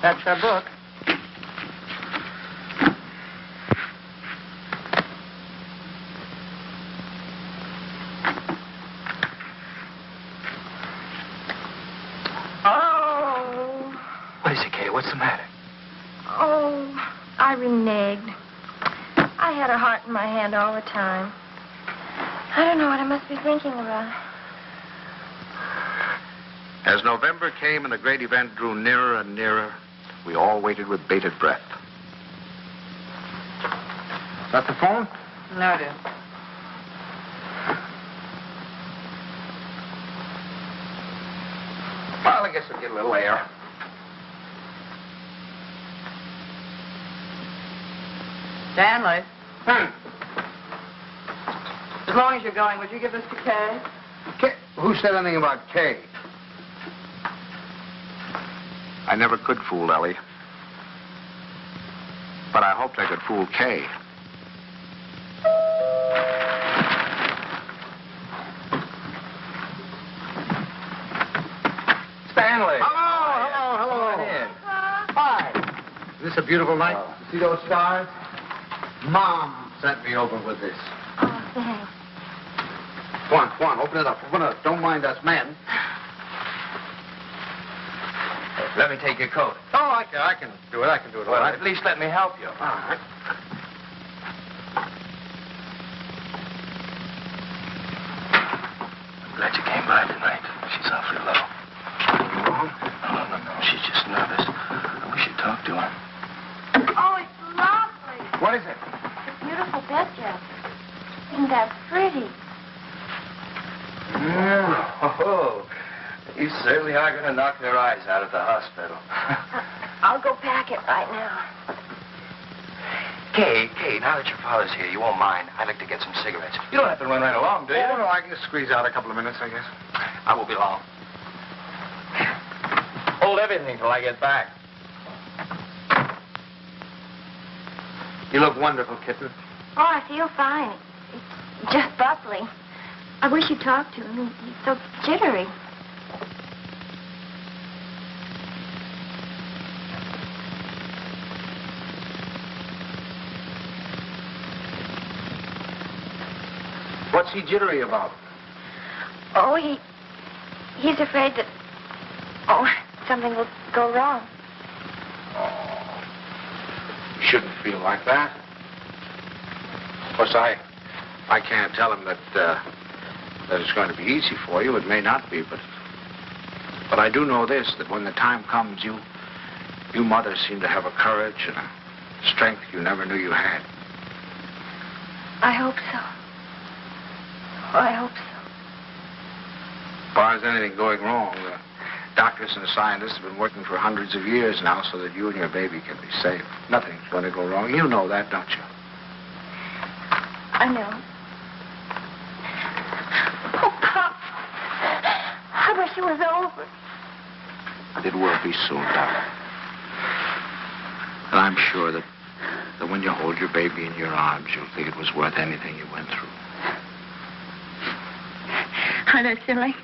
That's her book. Oh. What is it, Kay? What's the matter? Oh, I reneged. I had her heart in my hand all the time. I don't know what I must be thinking about. As November came and the great event drew nearer and nearer, we all waited with bated breath. Is that the phone? No, dear. Well, I guess we'll get a little air. Stanley. As long as you're going, would you give this to Kay? Kay? Who said anything about Kay? I never could fool Ellie. But I hoped I could fool Kay. Stanley. Hello. Come on in. Hi. Is this a beautiful night? You see those stars? Mom sent me over with this. Oh, thanks. Come on, open it up. Don't mind us men. Let me take your coat. Oh, I can do it. I can do it all Well, right. at least let me help you. All right. I'm glad you came by tonight. She's awfully low. No. She's just nervous. I wish you'd talk to her. Oh, it's lovely. What is it? It's a beautiful bed, Jeff. Isn't that pretty? Oh, you certainly are going to knock their eyes out of the hospital. I'll go pack it right now. Kay, now that your father's here, you won't mind. I'd like to get some cigarettes. You don't have to run right along, do you? Oh, no, I can just squeeze out a couple of minutes, I guess. I won't be long. Hold everything till I get back. You look wonderful, kitten. Oh, I feel fine. It's just Buckley. I wish you'd talk to him. He's so jittery. What's he jittery about? Oh, he's afraid that... Oh, something will go wrong. Oh, you shouldn't feel like that. Of course, I can't tell him that it's going to be easy for you. It may not be, but I do know this, that when the time comes, you mothers seem to have a courage and a strength you never knew you had. I hope so. Oh, I hope so. As far as anything going wrong, the doctors and the scientists have been working for hundreds of years now so that you and your baby can be safe. Nothing's going to go wrong. You know that, don't you? I know. Oh, Pop. I wish it was over. It will be soon, darling. And I'm sure that when you hold your baby in your arms, you'll think it was worth anything you went through. I know, silly.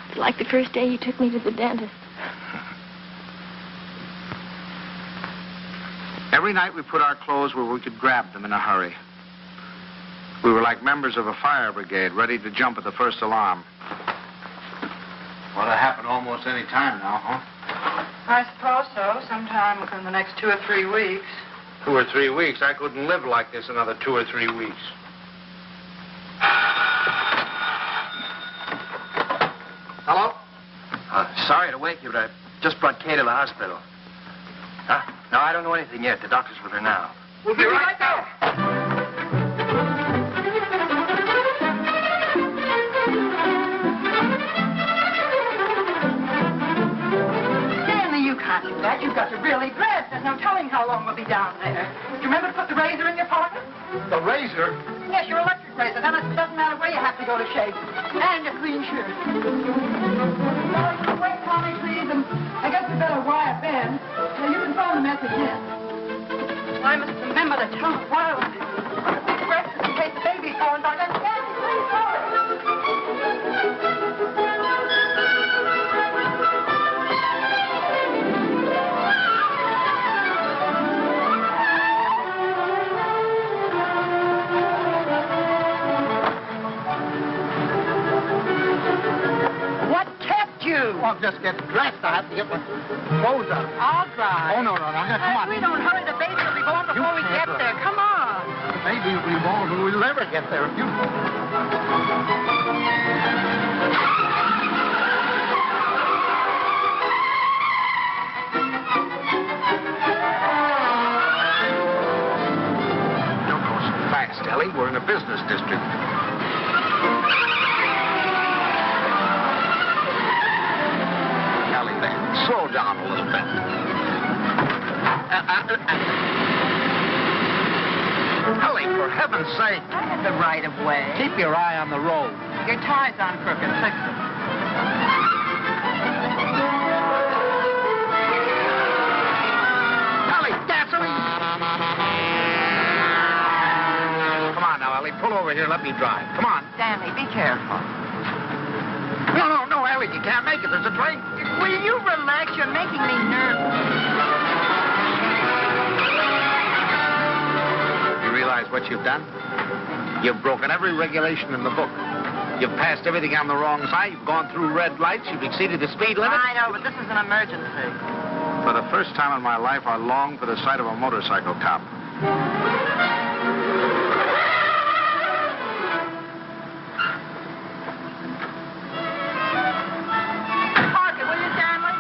It's like the first day you took me to the dentist. Every night we put our clothes where we could grab them in a hurry. We were like members of a fire brigade, ready to jump at the first alarm. Well, it'll happen almost any time now, huh? I suppose so. Sometime within the next 2 or 3 weeks. 2 or 3 weeks? I couldn't live like this another 2 or 3 weeks. Hello? Sorry to wake you, but I just brought Kay to the hospital. Huh? No, I don't know anything yet. The doctor's with her now. We'll be right there. Stanley, you can't do that. You've got to really dress. There's no telling how long we'll be down there. Do you remember to put the razor in your pocket? The razor? Yes, your electric razor. Then it doesn't matter where you have to go to shave. And a clean shirt. Wait, Tommy, please. And I guess we better wire Ben. So you can phone the message in. I must remember to tell him wireless. In case the baby's going by. Then Stanley, please hurry. Well, just get dressed. I have to get my clothes on. I'll drive. Oh, no. Come on. If we don't hurry, the baby will be born before we get there. Come on. Maybe we won't. We'll never get there if you... Don't go so fast, Ellie. We're in a business district. Ellie, then. Slow down a little bit. Ellie, for heaven's sake. I had the right of way. Keep your eye on the road. Your tie's on crooked. Fix it. Ellie, gasoline! Come on now, Ellie. Pull over here. Let me drive. Come on. Stanley, be careful. No, Ellie, you can't make it. There's a train. Will you relax? You're making me nervous. You realize what you've done? You've broken every regulation in the book. You've passed everything on the wrong side. You've gone through red lights. You've exceeded the speed limit. I know, but this is an emergency. For the first time in my life, I long for the sight of a motorcycle cop. Park it, will you, Stanley?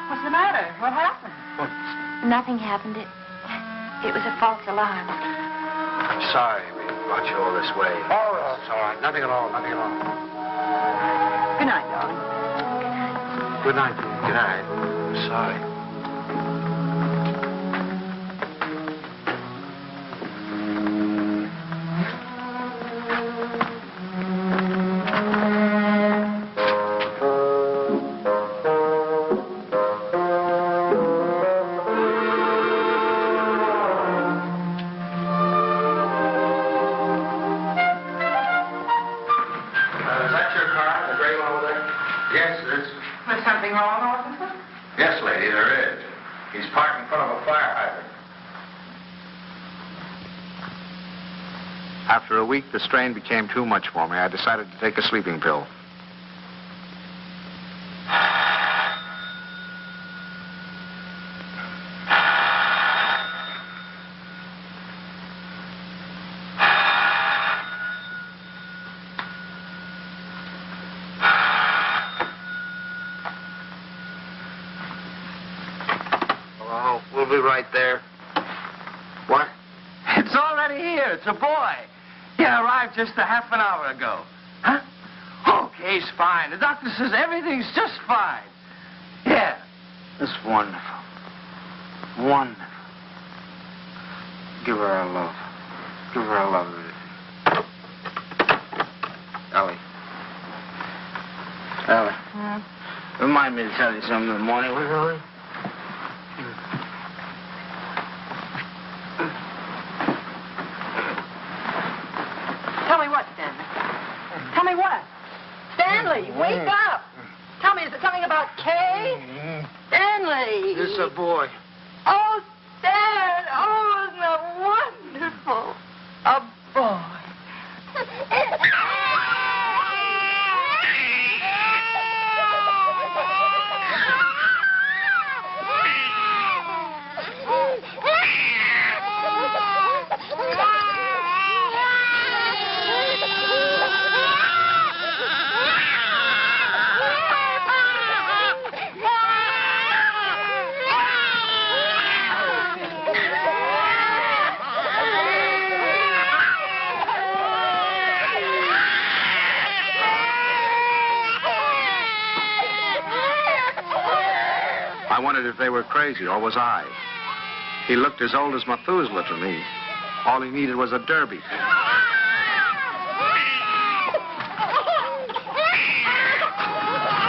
What's the matter? What happened? Nothing happened. It was a false alarm. I'm sorry we brought you all this way. Oh, it's all right. Nothing at all. Good night, darling. Good night. Good night. I'm sorry. wrong, officer? Yes, lady, there is. He's parked in front of a fire hydrant. After a week, the strain became too much for me. I decided to take a sleeping pill. Hello, we'll be right there. What? It's already here. It's a boy. Yeah, arrived just a half an hour ago. Huh? Okay, he's fine. The doctor says everything's just fine. Yeah. That's wonderful. Wonderful. Give her our love. Give her our love. Ellie. Ellie. Remind me to tell you something in the morning, will you, Ellie? Tell me what, Stanley? Tell me what? Stanley, wake up! Tell me, is it something about Kay? Stanley! This is a boy. Oh, Stan! Oh, isn't that wonderful? A boy. I wondered if they were crazy, or was I? He looked as old as Methuselah to me. All he needed was a derby.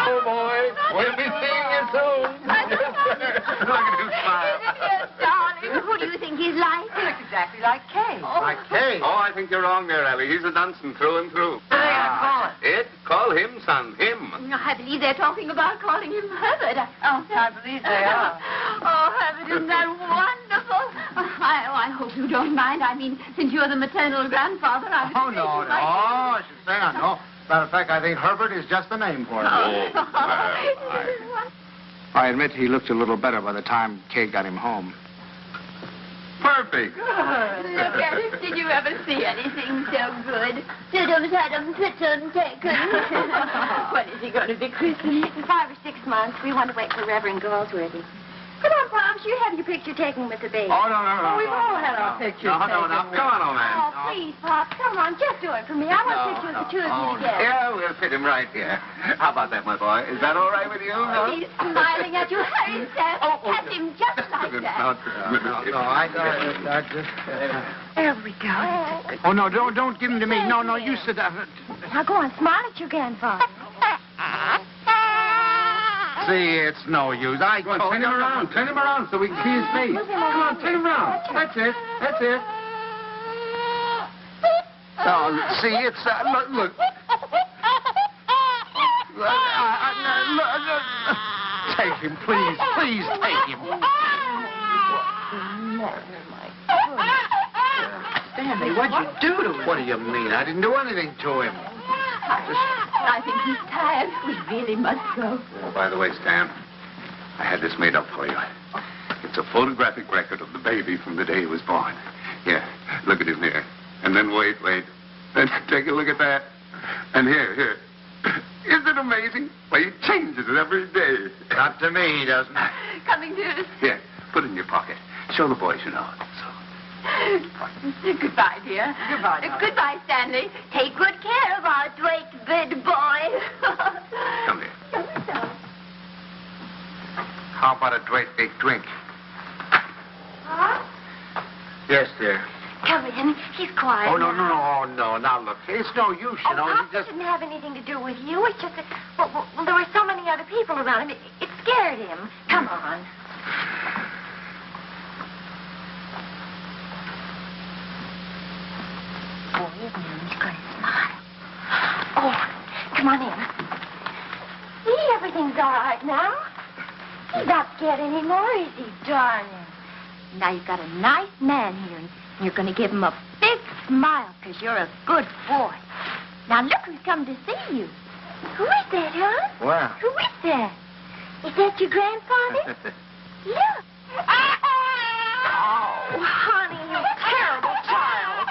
Oh, boy. We'll be seeing you soon. Look at him smile. Yes, darling. Who do you think he's like? He looks exactly like Kay. Like Kay. Oh, I think you're wrong there, Ellie. He's a Dunson through and through. What are they gonna call it? Ed, call him, son. Him. I believe they're talking about calling him Herbert. Oh, I believe they are. Oh, Herbert, isn't that wonderful? I hope you don't mind. I mean, since you're the maternal grandfather, I would Oh, say no, you no. might- Oh, I should say, no. Matter of fact, I think Herbert is just the name for him. I admit he looked a little better by the time Kay got him home. Perfect. Look at it. Did you ever see anything so good? When is he going to be christened? In 5 or 6 months, we want to wait for Reverend Galsworthy. Come on, Pops, you have your picture taken with the baby. Oh, no. We've all had our pictures No. taken. Come on, old man. Oh, please, Pops, come on, just do it for me. I want a picture of the two of you together. Yeah, we'll fit him right here. How about that, my boy? Is that all right with you? No? He's smiling at you. Hurry, Sam. Pat him just like that. No, I just... There we go. Oh, no, don't give him to me. No, you sit down. Now go on, smile at your grandfather. See, it's no use. Go on, turn him around. Turn him around so we can see his face. Come on, turn him around. That's it. No, see, it's... look. Take him, please. Please take him. Stanley, what'd you do to him? What do you mean? I didn't do anything to him. I think he's tired. We really must go. Oh, by the way, Stan, I had this made up for you. It's a photographic record of the baby from the day he was born. Here, look at him here. And then wait. Then take a look at that. And here. Isn't it amazing? Why, he changes it every day. Not to me, he doesn't. Coming to... Here, put it in your pocket. Show the boys you know it. Goodbye, dear. Goodbye, darling. Goodbye, Stanley. Take good care of our great big boy. Come here. How about a great big drink? Huh? Yes, dear. Come in. He's quiet. Oh, no. Now, look, it's no use, you know. Pops He just... didn't have anything to do with you. It's just that, well, there were so many other people around him. It scared him. Come on. Oh, isn't he going to smile? Oh, come on in. See, everything's all right now. He's not scared anymore, is he, darling? Now you've got a nice man here, and you're going to give him a big smile because you're a good boy. Now look who's come to see you. Who is that, huh? Well. Who is that? Is that your grandfather? Look. Oh, honey, you terrible child.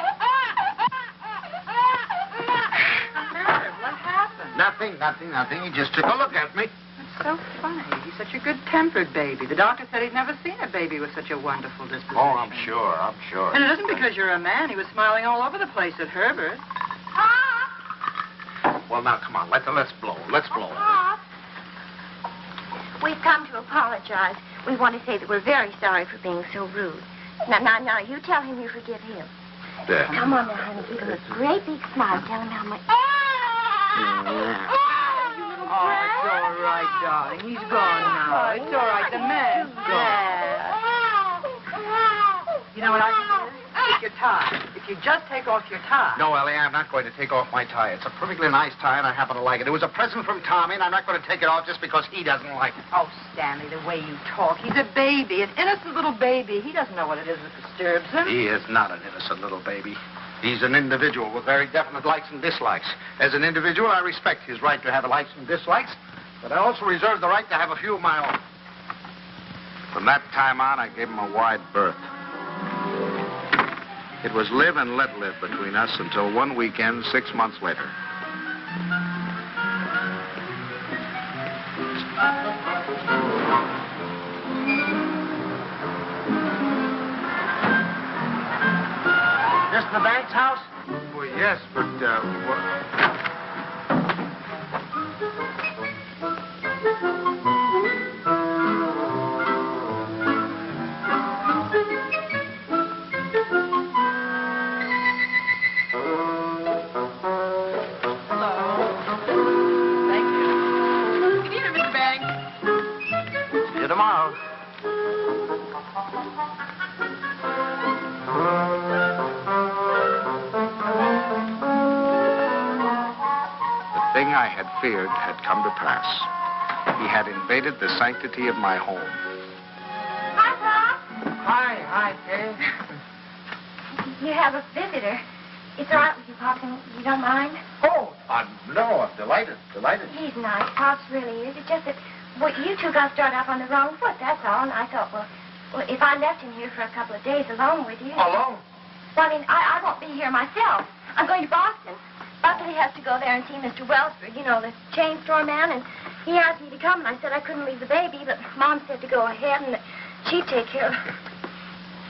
What happened? Nothing. He just took a look at me. It's so funny. He's such a good-tempered baby. The doctor said he'd never seen a baby with such a wonderful disposition. Oh, I'm sure. And it isn't because you're a man. He was smiling all over the place at Herbert. Well, now, come on. Let's blow. Pop. We've come to apologize. We want to say that we're very sorry for being so rude. Now, you tell him you forgive him. There. Come on now, honey. Give him a great big smile. Tell him how much... Oh, it's all right, darling. He's gone now. It's all right. The man's gone. You know what I can do? Take your tie. If you just take off your tie. No, Ellie, I'm not going to take off my tie. It's a perfectly nice tie, and I happen to like it. It was a present from Tommy, and I'm not going to take it off just because he doesn't like it. Oh, Stanley, the way you talk. He's a baby, an innocent little baby. He doesn't know what it is that disturbs him. He is not an innocent little baby. He's an individual with very definite likes and dislikes. As an individual, I respect his right to have likes and dislikes, but I also reserve the right to have a few of my own. From that time on, I gave him a wide berth. It was live and let live between us until one weekend 6 months later. This the bank's house? Well, yes, but, Tomorrow. the thing I had feared had come to pass. He had invaded the sanctity of my home. Hi, Pop. Hi, Kay. You have a visitor. It's all right with you, Pop, and you don't mind? Oh, no, I'm delighted. He's nice. Pop's really is. It's just that you two got started off on the wrong foot, that's all. And I thought, well, if I left him here for a couple of days alone with you... Alone? Well, I mean, I won't be here myself. I'm going to Boston. Buckley has to go there and see Mr. Wellsford, you know, the chain store man, and he asked me to come, and I said I couldn't leave the baby, but Mom said to go ahead, and that she'd take care of it.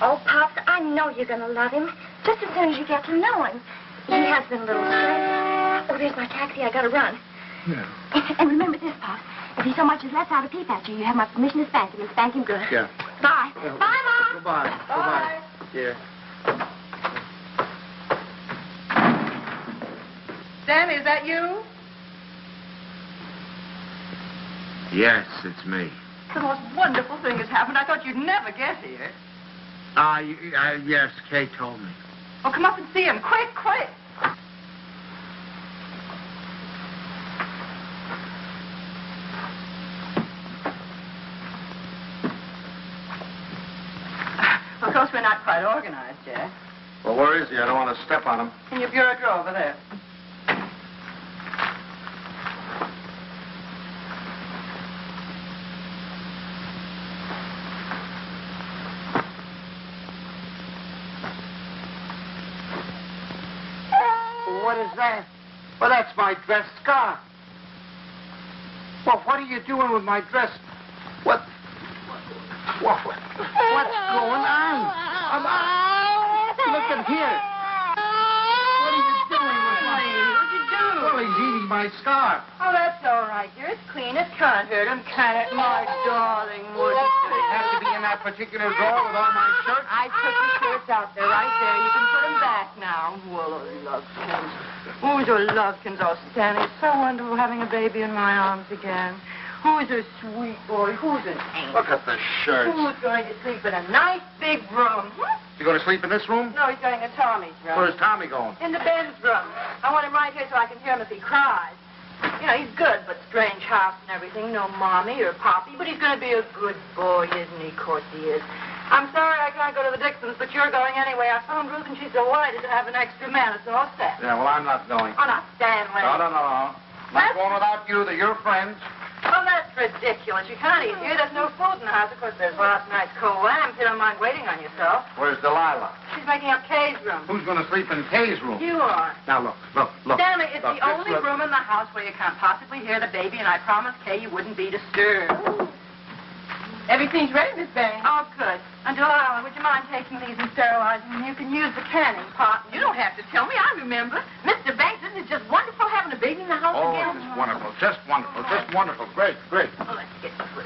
Oh, Pops, I know you're going to love him, just as soon as you get to know him. He has been a little strange. Oh, there's my taxi. I got to run. Yeah. And remember this, Pops. If he so much as lets out a peep at you, you have my permission to spank him, and spank him good. Yeah. Bye. Bye, Mom. Goodbye. Bye. Dear. Stanley, is that you? Yes, it's me. The most wonderful thing has happened. I thought you'd never get here. Yes, Kay told me. Oh, come up and see him. Quick. Of course, we're not quite organized yet. Well, where is he? I don't want to step on him. In your bureau drawer over there. What is that? Well, that's my dress scarf. Well, what are you doing with my dress? What's going on? Look at here. What are you doing with my... What'd you do? Well, he's eating my scarf. Oh, that's all right, dear. It's clean. It can't hurt him, can it? My darling, wouldn't They it? have to be in that particular drawer with all my shirts. I took the shirts out there, right there. You can put them back now. Well, lovekins. Oh, your lovekins. Oh, Stanley, it's so wonderful having a baby in my arms again. Who's a sweet boy? Who's an angel? Look at the shirts. Who's going to sleep in a nice big room? You going to sleep in this room? No, he's going to Tommy's room. Where's Tommy going? In the Ben's room. I want him right here so I can hear him if he cries. You know, he's good, but strange house and everything. No mommy or poppy, but he's going to be a good boy, isn't he? Of course he is. I'm sorry I can't go to the Dixons, but you're going anyway. I phoned Ruth, and she's delighted to have an extra man. It's all set. Yeah, well, I'm not going. Oh, now, Stanley. No. Not going without you. They're your friends. Oh, that's ridiculous. You can't eat here. There's no food in the house. Of course, there's lots of nice cold lamb. You don't mind waiting on yourself. Where's Delilah? She's making up Kay's room. Who's going to sleep in Kay's room? You are. Now, look. Stanley, it's Look, the only room in the house where you can't possibly hear the baby, and I promised Kay you wouldn't be disturbed. Everything's ready, Miss Banks. Oh, good. And Delilah, would you mind taking these and sterilizing them? You can use the canning pot. You don't have to tell me. I remember. Mr. Banks, isn't it just wonderful having a baby in the house Oh, again? it's wonderful. Just wonderful. Just wonderful. Great. Oh, let's get this way.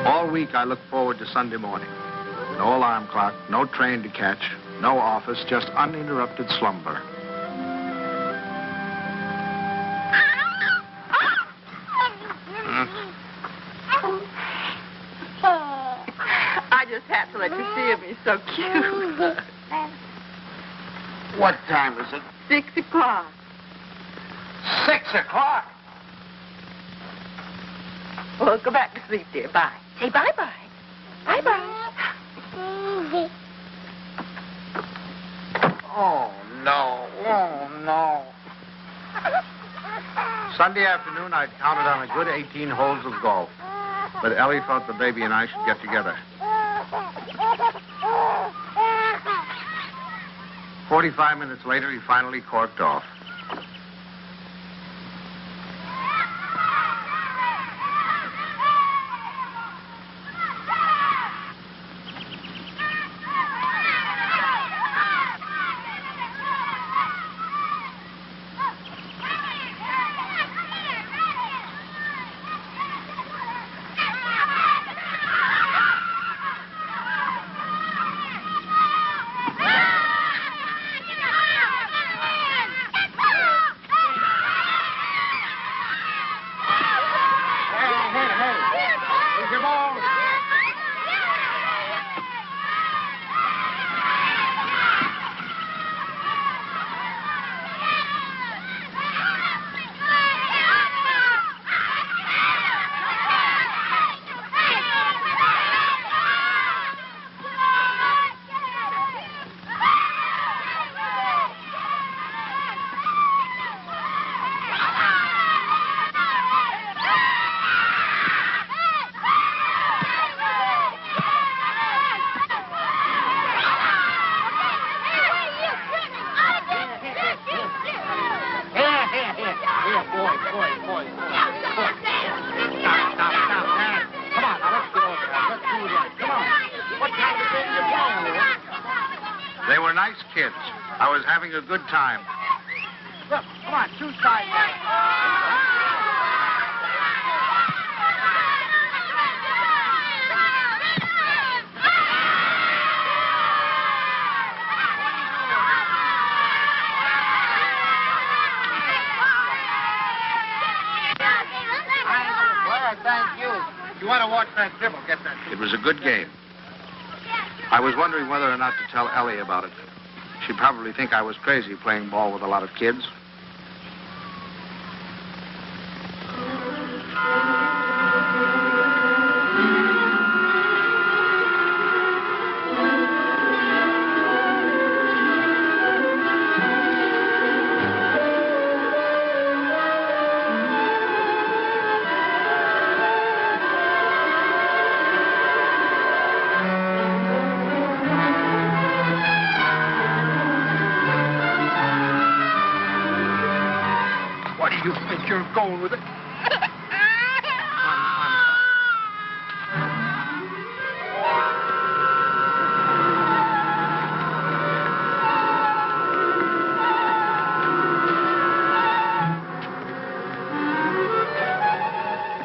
All week I look forward to Sunday morning. No alarm clock, no train to catch, no office, just uninterrupted slumber. I just had to let you see him. He's so cute. What time is it? 6 o'clock. 6 o'clock. Well, go back to sleep, dear. Bye. Say bye-bye. Bye-bye. Oh, no. Sunday afternoon, I'd counted on a good 18 holes of golf. But Ellie thought the baby and I should get together. 45 minutes later, he finally corked off. They were nice kids, I was having a good time. Look, come on, two sides. Thank you. You want to watch that dribble? Get that. It was a good game. I was wondering whether or not to tell Ellie about it. She'd probably think I was crazy playing ball with a lot of kids. You think you're going with it?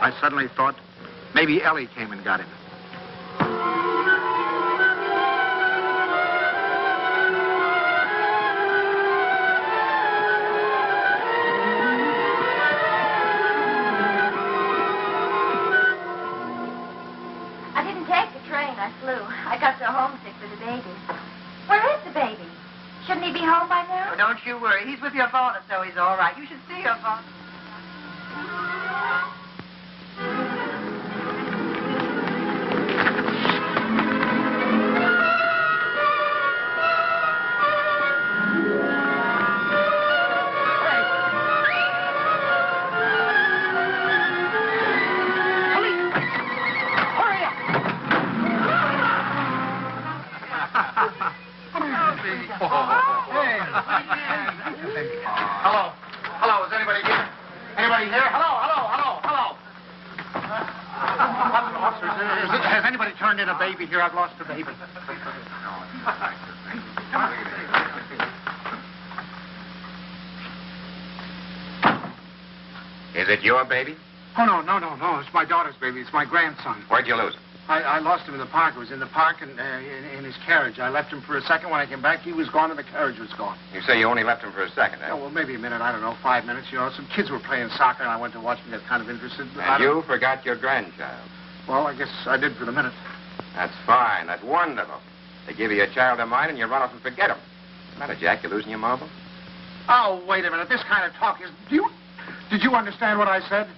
I suddenly thought maybe Ellie came and got him. I flew. I got so homesick for the baby. Where is the baby? Shouldn't he be home by now? Oh, don't you worry. He's with your father, so he's all right. You should see your father. Hello, is anybody here? Anybody here? Hello. Officer, has anybody turned in a baby here? I've lost a baby. Is it your baby? Oh, no. It's my daughter's baby. It's my grandson. Where'd you lose him? I lost him in the park. He was in the park and in his carriage. I left him for a second. When I came back, he was gone and the carriage was gone. You say you only left him for a second, eh? Oh, well, maybe a minute. I don't know, 5 minutes. You know, some kids were playing soccer, and I went to watch them, get kind of interested. And you forgot your grandchild. Well, I guess I did for the minute. That's fine. That's wonderful. They give you a child of mine, and you run off and forget him. What's the matter, Jack? You losing your marbles? Oh, wait a minute. This kind of talk is... Did you understand what I said?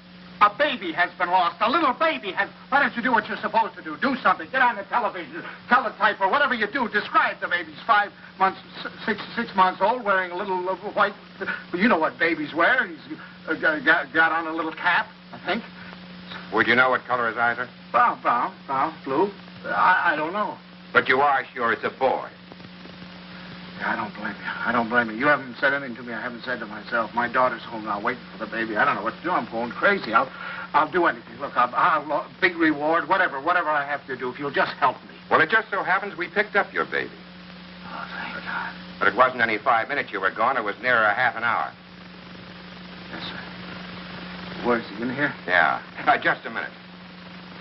A baby has been lost. A little baby has... Why don't you do what you're supposed to do? Do something. Get on the television. Teletype or whatever you do. Describe the baby. He's 5 months, 6 months old, wearing a little white... You know what babies wear. He's got on a little cap, I think. Would you know what color his eyes are? Brown, blue. I don't know. But you are sure it's a boy. Yeah, I don't blame you. You haven't said anything to me I haven't said to myself. My daughter's home now waiting for the baby. I don't know what to do. I'm going crazy. I'll do anything. Look, I'll big reward, whatever I have to do, if you'll just help me. Well, it just so happens we picked up your baby. Oh, thank God. But it wasn't any 5 minutes you were gone. It was nearer a half an hour. Yes, sir. Where's he, in here? Yeah. Just a minute.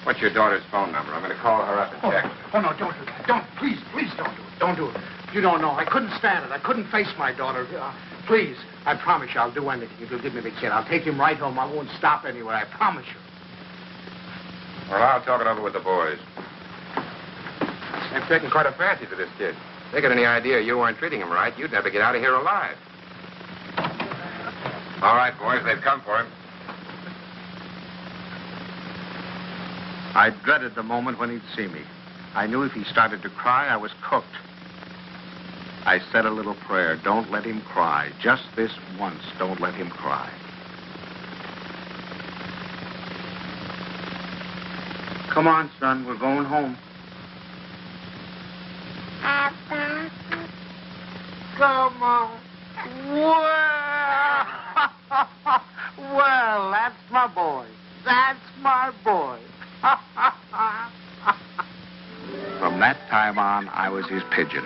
What's your daughter's phone number? I'm going to call her up and check. Oh, no, don't do that. Please don't do it. Don't do it. You don't know. I couldn't stand it. I couldn't face my daughter. Please, I promise you I'll do anything if you'll give me the kid. I'll take him right home. I won't stop anywhere. I promise you. Well, I'll talk it over with the boys. They've taken quite a fancy to this kid. If they got any idea you weren't treating him right, you'd never get out of here alive. All right, boys, they've come for him. I dreaded the moment when he'd see me. I knew if he started to cry, I was cooked. I said a little prayer. Don't let him cry. Just this once, don't let him cry. Come on, son. We're going home. Papa. Come on. Well, that's my boy. That's my boy. From that time on, I was his pigeon.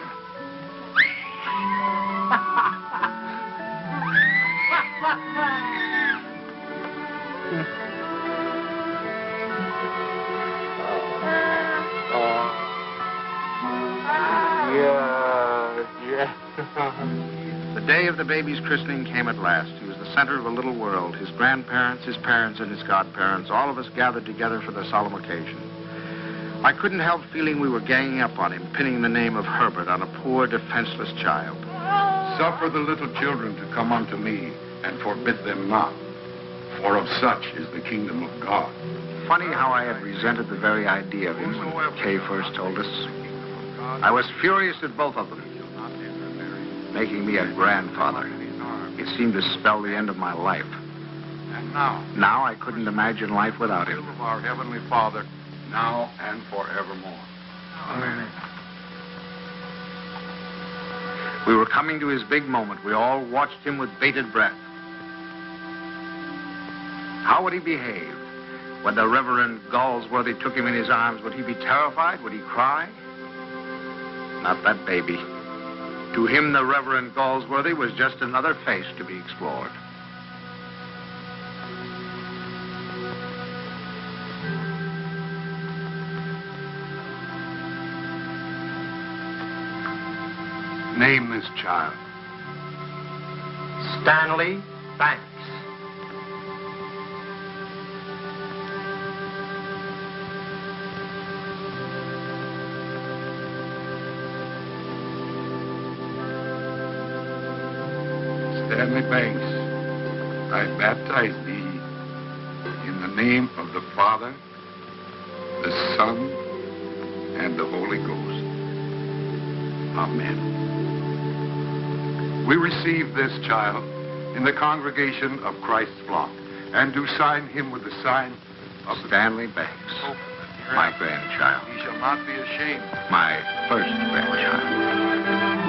The day of the baby's christening came at last. He was the center of a little world. His grandparents, his parents, and his godparents, all of us gathered together for the solemn occasion. I couldn't help feeling we were ganging up on him, pinning the name of Herbert on a poor, defenseless child. Suffer the little children to come unto me, and forbid them not, for of such is the kingdom of God. Funny how I had resented the very idea of him when Kay first told us. I was furious at both of them, making me a grandfather. It seemed to spell the end of my life. And Now I couldn't imagine life without him. of our Heavenly Father, now and forevermore. Amen. We were coming to his big moment. We all watched him with bated breath. How would he behave? When the Reverend Galsworthy took him in his arms, would he be terrified? Would he cry? Not that baby. To him, the Reverend Galsworthy was just another face to be explored. Name this child. Stanley Banks. Stanley Banks, I baptize thee in the name of the Father, the Son, and the Holy Ghost. Amen. We receive this child in the congregation of Christ's flock, and do sign him with the sign of Stanley Banks, my grandchild. He shall not be ashamed. My first grandchild.